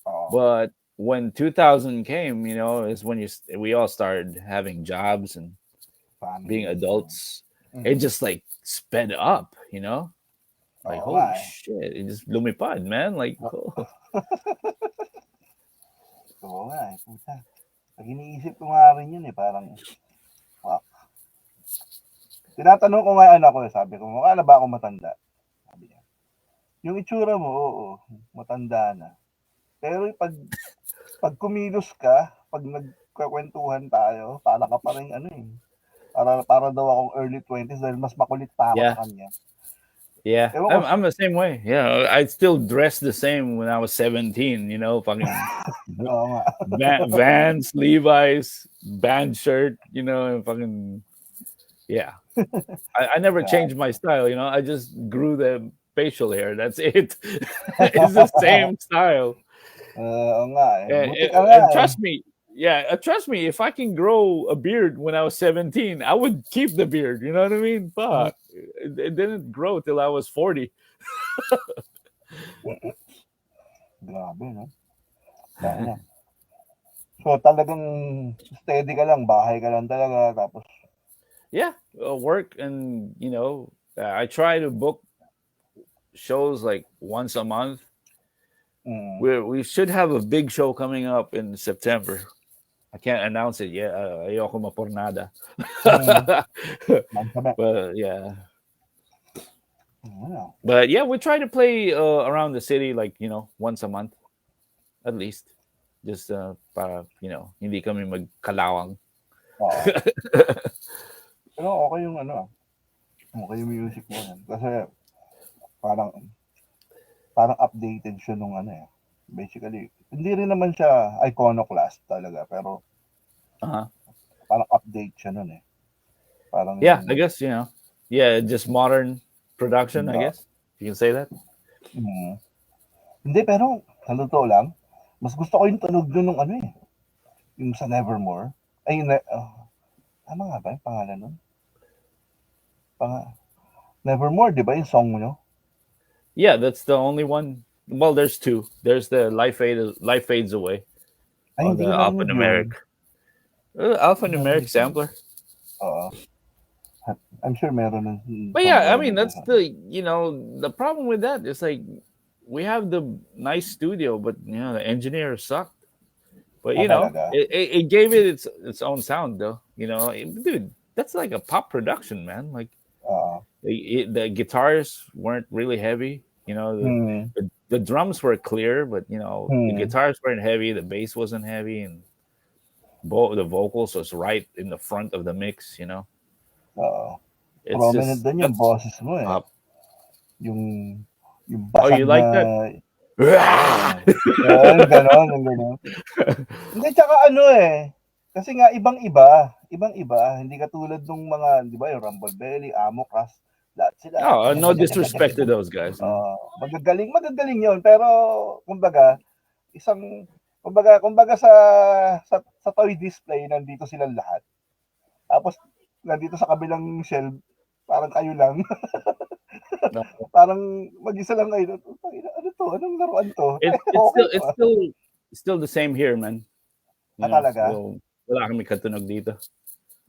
But when 2000 came, is when we all started having jobs and being adults. It just like sped up, like, holy shit, it just lumipad, man. Like, Oo nga eh, puta. Pag iniisip ko nga rin yun eh, parang, fuck. Tinatanong ko nga anak ko, sabi ko, mukha na ba ako matanda? Sabi niya, yung itsura mo, oo, matanda na. Pero pag kumilos ka, pag nagkakwentuhan tayo, para ka pa rin para daw akong early 20s dahil mas makulit pa ako sa kanya. Yeah, I'm the same way. Yeah, I still dress the same when I was 17. Fucking Vans, Levi's, band shirt. And fucking I never changed my style. I just grew the facial hair. That's it. It's the same style. And trust me. Yeah, trust me. If I can grow a beard when I was 17, I would keep the beard. You know what I mean? But it didn't grow till I was 40. Grabe, no? So talagang steady ka lang, bahay ka lang talaga, tapos work and I try to book shows like once a month. We should have a big show coming up in September. I can't announce it yet. Ayoko mapornada. But yeah. But yeah, we try to play around the city like, once a month at least. Just para, hindi kami magkalawang. Pero okay yung okay yung music mo yan. Kasi parang updated siya nung basically, hindi rin naman siya iconoclast talaga, pero parang update siya nun eh. Parang I guess, just modern production, I guess. You can say that. Hindi, pero sa totoo lang, mas gusto ko yung tunog nun nung yung sa Nevermore. Ay, tama nga ba yung pangalan nun? Nevermore, di ba yung song nyo? Yeah, that's the only one. Well, there's two. There's the Life Fades Away on the alphanumeric. Alphanumeric sampler. I'm sure meron. But yeah, I mean, that's the problem with that is like we have the nice studio, but the engineer sucked. But it gave it its own sound though. Dude, that's like a pop production, man. Like the guitars weren't really heavy. The drums were clear, but the guitars weren't heavy. The bass wasn't heavy, and the vocals was right in the front of the mix. It's prominent just din yung boses mo eh. Yung basag you like that? Ganon. Hindi, tsaka kasi nga ibang-iba. Hindi katulad nung mga, di ba, yung Rumble Belly, Amocast, lahat sila. No disrespect to those guys. Magagaling yun, pero kumbaga sa toy display nandito silang lahat. Tapos nandito sa kabilang shelf, parang kayo lang. No, Parang mag-isa lang kayo. Ano to? Anong laruan to? it, it's Okay still to it's still it's still the same here, man. talaga? So wala kami katunog dito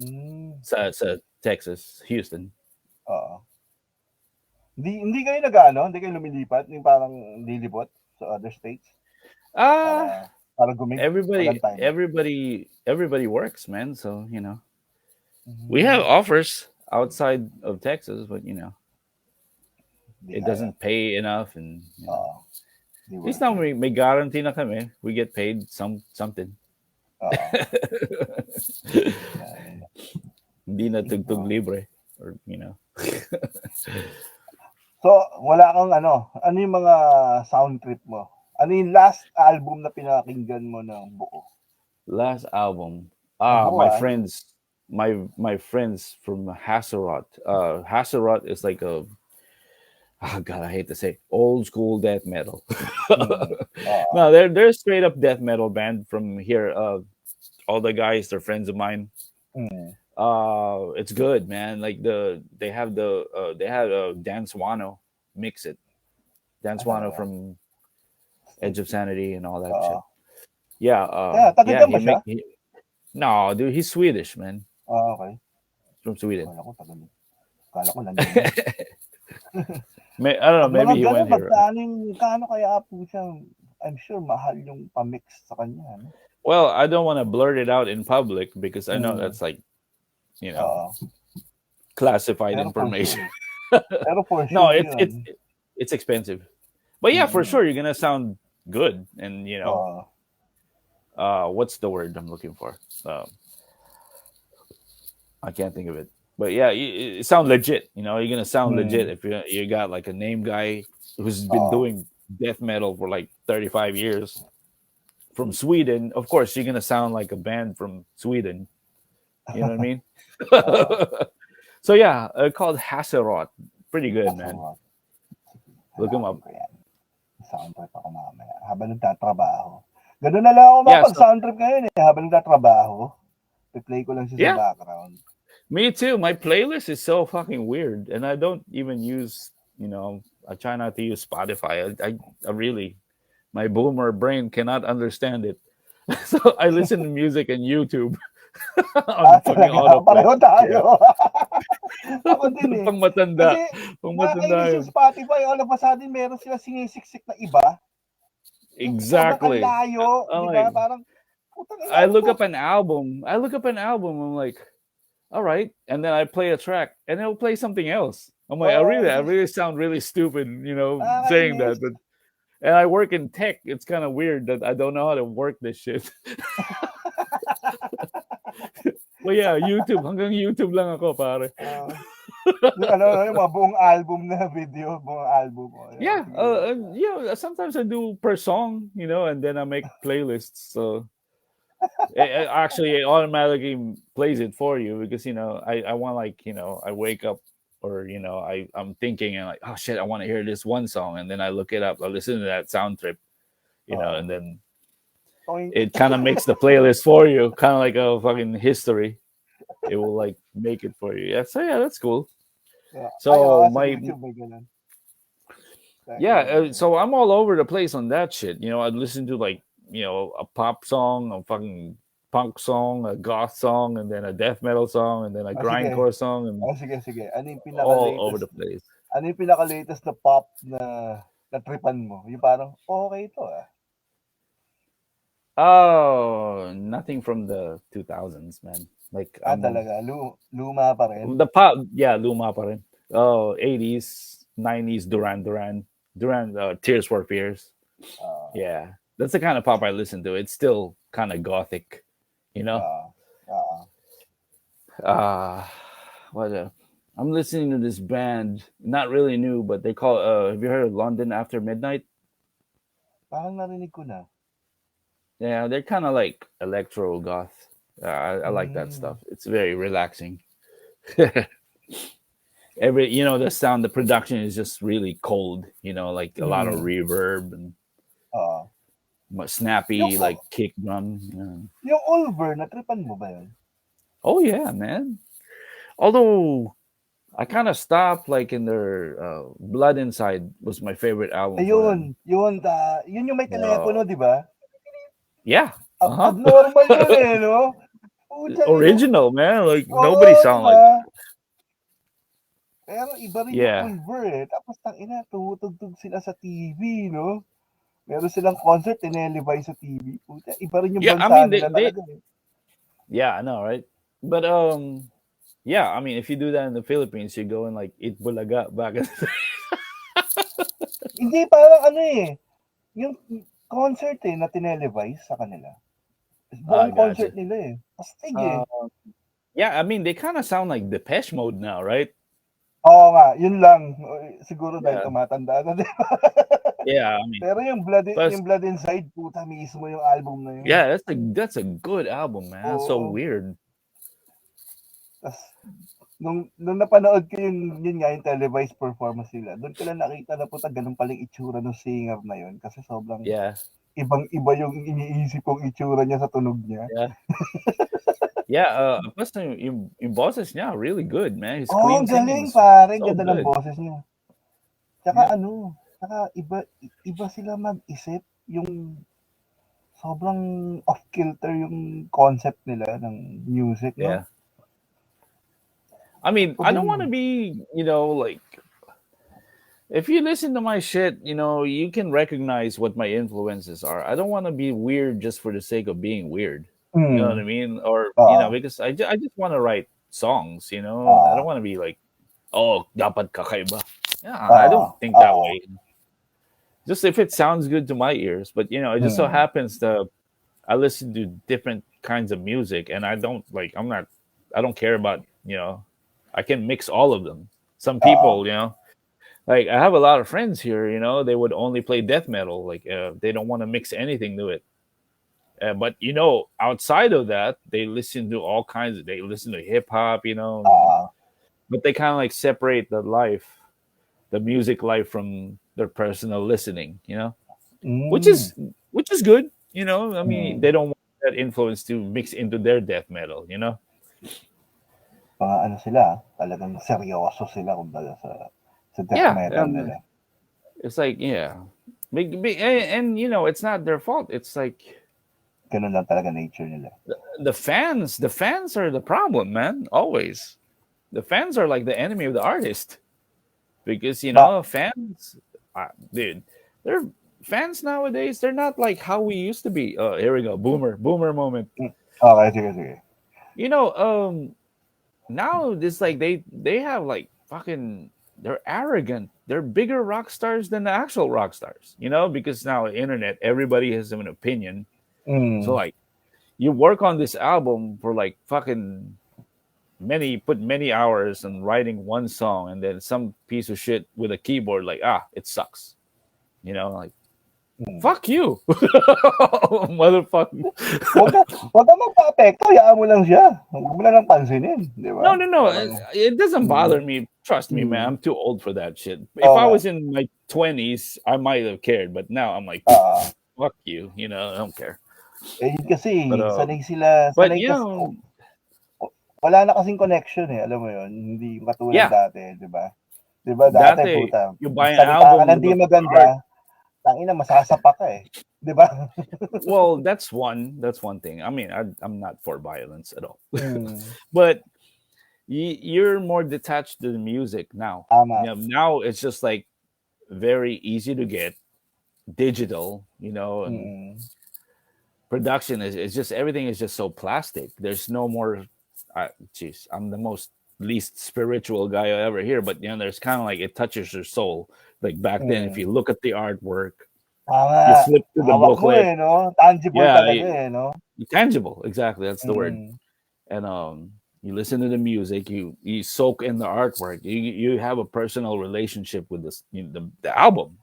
Hmm, sa Texas, Houston. oo. Hindi kayo nag-aano, hindi kayo lumilipat, yung parang lilipot sa other states Ah, para gumig? everybody Walang time. everybody works, man. So we have Hmm, offers outside of Texas, but hindi it kaya. doesn't pay enough, and Oo, hindi at least worth now it. may guarantee na kami. We get paid something. Oo, yan. Hindi na tugtog Oo. libre or So, wala kang ano yung mga sound trip mo? Ano yung last album na pinakinggan mo ng buo? last album. Ng Ah, buo my ah. friends, my friends from Hasselrod. Hasselrod is like a oh god, I hate to say old school death metal. Mm. Oo. No, they're a straight up death metal band from here. All the guys, they're friends of mine. Mm. It's good, man. Like they had Dan Swano mix it. Dan Swano Talaga. from Edge of Sanity and all that Oo. shit. Yeah, Taga yeah. dyan ba siya? No, dude, he's Swedish, man. Okay. From Sweden. Kala ko nandun na. I don't know. Pag mga Maybe he ganun, went here. kaano kaya po siya? I'm sure mahal yung pamix sa kanya. No? Well, I don't want to blurt it out in public because I know Mm. that's like, Oo. classified Pero for information. sure. Pero for No, sure it's expensive. But yeah, for Mm. sure you're gonna sound good, and Oo. what's the word I'm looking for? I can't think of it. But yeah, it sounds legit. You're gonna sound legit Mm. if you got like a name guy who's been Oo. doing death metal for like 35 years from Sweden. Of course, you're gonna sound like a band from Sweden. You know what I mean? Oo. So yeah, called Hasselrod. Pretty good, man. Kasama. Look him up. Hanapin ko yan. Sound trip ako mamaya. Habang nagtatrabaho. Ganun na lang ako Yeah, mapag sound trip ngayon eh. Habang nagtatrabaho. I-play ko lang siya sa yeah, background. me too. My playlist is so fucking weird, and I don't even use. I try not to use Spotify. I really, my boomer brain cannot understand it. So I listen to music and YouTube on fucking Talaga. autoplay. Pareho tayo. Ako din eh. Pang matanda. Kasi Pang matanda nakakainis yun. yung Spotify. All of a sudden, meron sila sinisiksik na iba. Sobrang Exactly. layo. I'm Di ba? like, Parang, putang ina, I ano look to? up an album. I'm like, all right, and then I play a track, and it'll play something else. I'm like, I really sound really stupid, saying Nakakainis. that. But and I work in tech. It's kind of weird that I don't know how to work this shit. Well, yeah, YouTube. Hanggang YouTube lang ako, pare. Yung mga buong album na video, buong album. Yeah, sometimes I do per song, and then I make playlists. So actually, it automatically plays it for you because I want like I wake up or I'm thinking and like, oh shit, I want to hear this one song, and then I look it up, I listen to that sound trip, and then it kind of makes the playlist for you, kind of like a fucking history. It will like make it for you. Yeah, so yeah, that's cool. So so I'm all over the place on that shit. I listen to like a pop song, a fucking punk song, a goth song, and then a death metal song, and then a grindcore song, and sige. Ano yung all over the place. Ano yung pinaka-latest na pop na tripan mo? Yung parang, okay ito ah. Oh, nothing from the 2000s, man. Like talaga, luma pa rin. The pop, yeah, luma pa rin. Oh, 80s, 90s, Duran, Tears for Fears. Yeah, that's the kind of pop I listen to. It's still kind of gothic, I'm listening to this band, not really new, but they call. Have you heard of London After Midnight? Parang narinig ko na. Yeah, they're kind of like electro goth. I like that stuff. It's very relaxing. The sound, the production is just really cold. Like a lot of reverb and snappy, like kick drum. Yung Ulver, natripan mo ba yun? Oh yeah, man. Although I kind of stopped like in their Blood Inside was my favorite album for them. Yun, yun yung may Uh, telepono, di ba? yeah. Uh-huh. Abnormal yun eh, no? Pucha, Original, man. Like oo, nobody di sound ba? like Pero iba rin yung yeah. Pulver eh. Tapos tumutugtog sila sa TV, no? Meron silang concert, tinelevise sa TV. Puta, iba rin yung Yeah, I bansa mean nila they talaga eh. yeah, I know, right? But yeah, I mean if you do that in the Philippines, you go and like eat bulaga back in the Hindi, parang ano eh. Yung concert eh, na tinelevise sa kanila. I Buong concert gotcha. nila eh. Astig eh. Yeah, I mean they kind of sound like Depeche Mode now, right? Oo nga, yun lang. Siguro dahil Yeah. tumatanda na, di ba? Yeah, I mean Pero plus yung Blood Inside, puta mismo yung album na yun. yeah, that's a good album, man. That's so Oo. weird. Tas, nung napanood ko yun nga yung televised performance nila, doon ko lang nakita na puta ganun palang itsura ng singer na yun kasi sobrang Yeah. ibang-iba yung iniisip kong itsura niya sa tunog niya. Yeah. Yeah, plus yung boses niya really good, man. His Oh, clean singing galing is pare, so ganda ng good. boses niya. Tsaka Yeah. tsaka iba sila mag-isip, yung sobrang off-kilter yung concept nila ng music, no? Yeah. I mean, I don't want to be, like if you listen to my shit, you can recognize what my influences are. I don't want to be weird just for the sake of being weird. You know what I mean? Or, because I just want to write songs, I don't want to be like, oh, dapat kakaiba. Yeah, I don't think that way. Just if it sounds good to my ears, but it just so happens that I listen to different kinds of music and I don't care about, I can mix all of them. Some people, like I have a lot of friends here, they would only play death metal. Like they don't want to mix anything to it. But outside of that, they listen to all kinds of. They listen to hip hop, but they kind of like separate the music life from their personal listening, which is good. I mean, they don't want that influence to mix into their death metal, Mga ano sila, talagang seryoso sila kumbaga sa death metal nila. It's like and it's not their fault. It's like ganun lang talaga nature nila. The fans are the problem, man. Always, the fans are like the enemy of the artist because fans, dude, they're fans nowadays. They're not like how we used to be. Oh, here we go, boomer moment. Okay, sige. Now it's like they have like fucking. They're arrogant. They're bigger rock stars than the actual rock stars, because now internet, everybody has an opinion. So like, you work on this album for like fucking put many hours in writing one song, and then some piece of shit with a keyboard like it sucks, like fuck you, motherfucker. Wag ka magpa-apekto, hayaan mo lang siya. Huwag mo lang pansinin, di ba? No. It doesn't bother me. Trust me, man. I'm too old for that shit. If I was in my 20s, I might have cared, but now I'm like, fuck you. I don't care. Eh, kasi, sanay wala na kasing connection eh, alam mo yun, hindi yung katulad dati, di ba? Di ba dati, puta, you buy an album, hindi maganda, tangina, masasapa ka eh, di ba? Well, that's one thing. I mean, I'm not for violence at all. But you're more detached to the music now. Now it's just like very easy to get, digital, and production is just everything is just so plastic. There's no more. I'm the least spiritual guy I ever hear, but there's kind of like it touches your soul. Like back then, if you look at the artwork, you flip through the booklet. Tangible talaga no? Tangible, exactly. That's the word. And you listen to the music, you soak in the artwork. You have a personal relationship with this the album,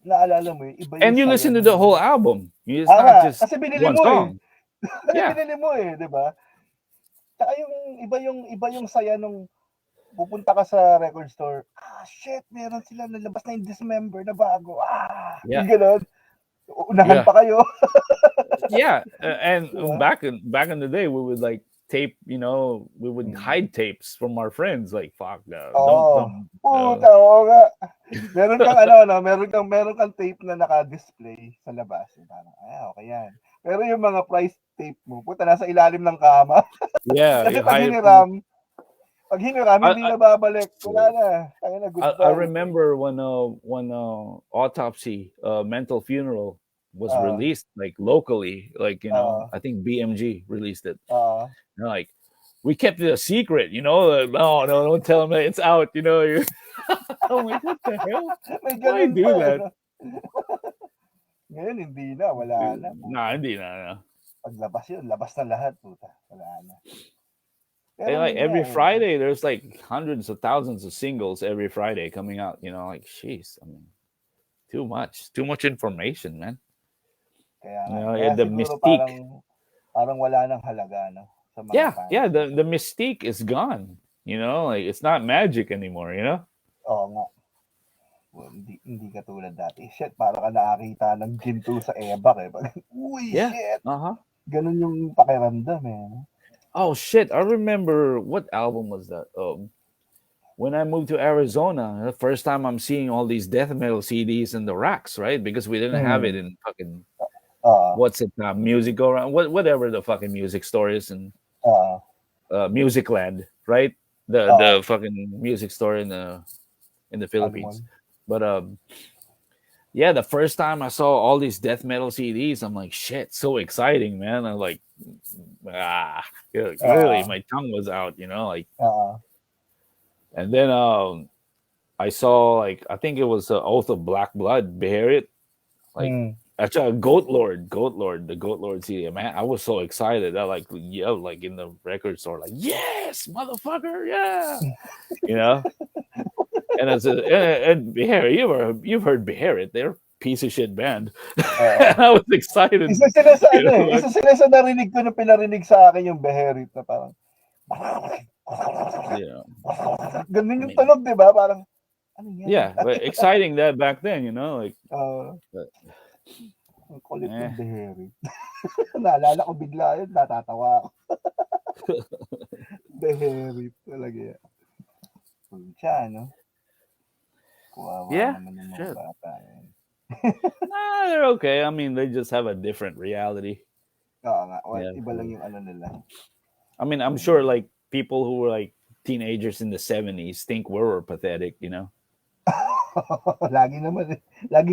Naalala mo iba and you listen to the whole album. It's not just one song. Binili mo di ba? Saka iba yung saya nung pupunta ka sa record store. Shit, meron sila nalabas na yung Dismember na bago. Yung gano'n. Unahan pa kayo. And back in the day, we would like tape, we would hide tapes from our friends. Like, fuck, Oo. don't. Puta, oo nga. Meron kang meron kang tape na naka-display sa labas. Parang, okay yan. Pero yung mga price tape mo, puta, nasa ilalim ng kama. Yeah, Kasi you hide it from- pag hiniram, hindi na babalik. Wala na. Kaya na, I goodbye. remember when Autopsy, Mental Funeral was released, like locally, like I think BMG released it. They're like, we kept it a secret, like, no, don't tell them that it's out, I'm like, what the hell? May Why ganun do pa, that? no? Ngayon, hindi na. Wala na. Nah, hindi na. Paglabas yun, labas na lahat, puta. Wala na. And Pero like yun every nga, Friday, there's like hundreds of thousands of singles every Friday coming out. Like, jeez, I mean, too much information, man. Kaya The siguro mystique. parang wala nang halaga, no? Sa mga fans. Yeah. The mystique is gone. Like it's not magic anymore. Oo nga. Well, hindi katulad dati. Shit, parang ka nakakita ng ginto sa ebak, Uy, shit! Ganun yung pakiramdam, Oh shit! I remember, what album was that? When I moved to Arizona, the first time I'm seeing all these death metal CDs in the racks, right? Because we didn't have it in fucking what's it now? Music Go Around, whatever the fucking music store is, and Music Land, right? The fucking music store in the Philippines. But yeah, the first time I saw all these death metal CDs, I'm like, shit, so exciting, man. I'm like, really, my tongue was out, like. And then I saw, like, I think it was Oath of Black Blood, Beherit, like, actually, Goat Lord, the Goat Lord CD, man. I was so excited. I like yelled, like, in the record store, like, yes, motherfucker, yeah, And and Beherit, you've heard Beherit, they're a piece of shit band. I was excited. Isa sila sa narinig ko na pinarinig sa akin yung Beherit na parang ganun yung tunog, di ba? Parang, ano yan? Yeah, but exciting that back then, like. Ang kulit yung Beherit. Naalala ko bigla yun, natatawa ako. Beherit talaga yan. Siya, no? Kuwawa naman yung mga bata yan. Nah, they're okay. I mean, they just have a different reality. Oo nga. Iba lang yung ano nila. I mean, I'm sure, like, people who were, like, teenagers in the 70s think we were pathetic, Laging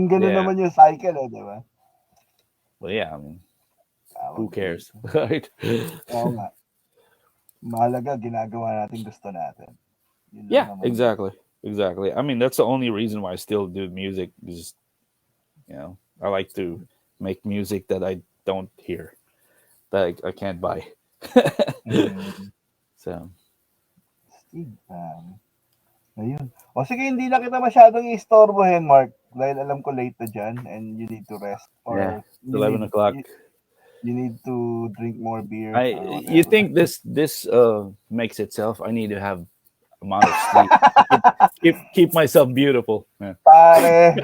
ganun naman yung cycle, di ba? Well, yeah, I mean, who cares, right? Oo nga. Mahalaga, ginagawa natin gusto natin. Yeah, exactly. I mean, that's the only reason why I still do music, is, I like to make music that I don't hear, that I can't buy. So. Ayun. O sige, hindi na kita masyadong istorbohin, Mark, dahil alam ko late na dyan and you need to rest. Or 11 o'clock. You need to drink more beer. You think this makes itself? I need to have amount of sleep. keep myself beautiful. Yeah. Pare,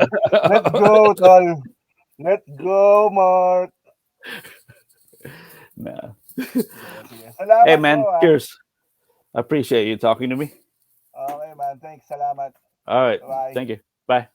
let's go, tol. Let's go, Mark. Nah. Salamat hey, man, po, cheers. I appreciate you talking to me. Okay, man. Thanks. Salamat. All right. Bye. Thank you. Bye.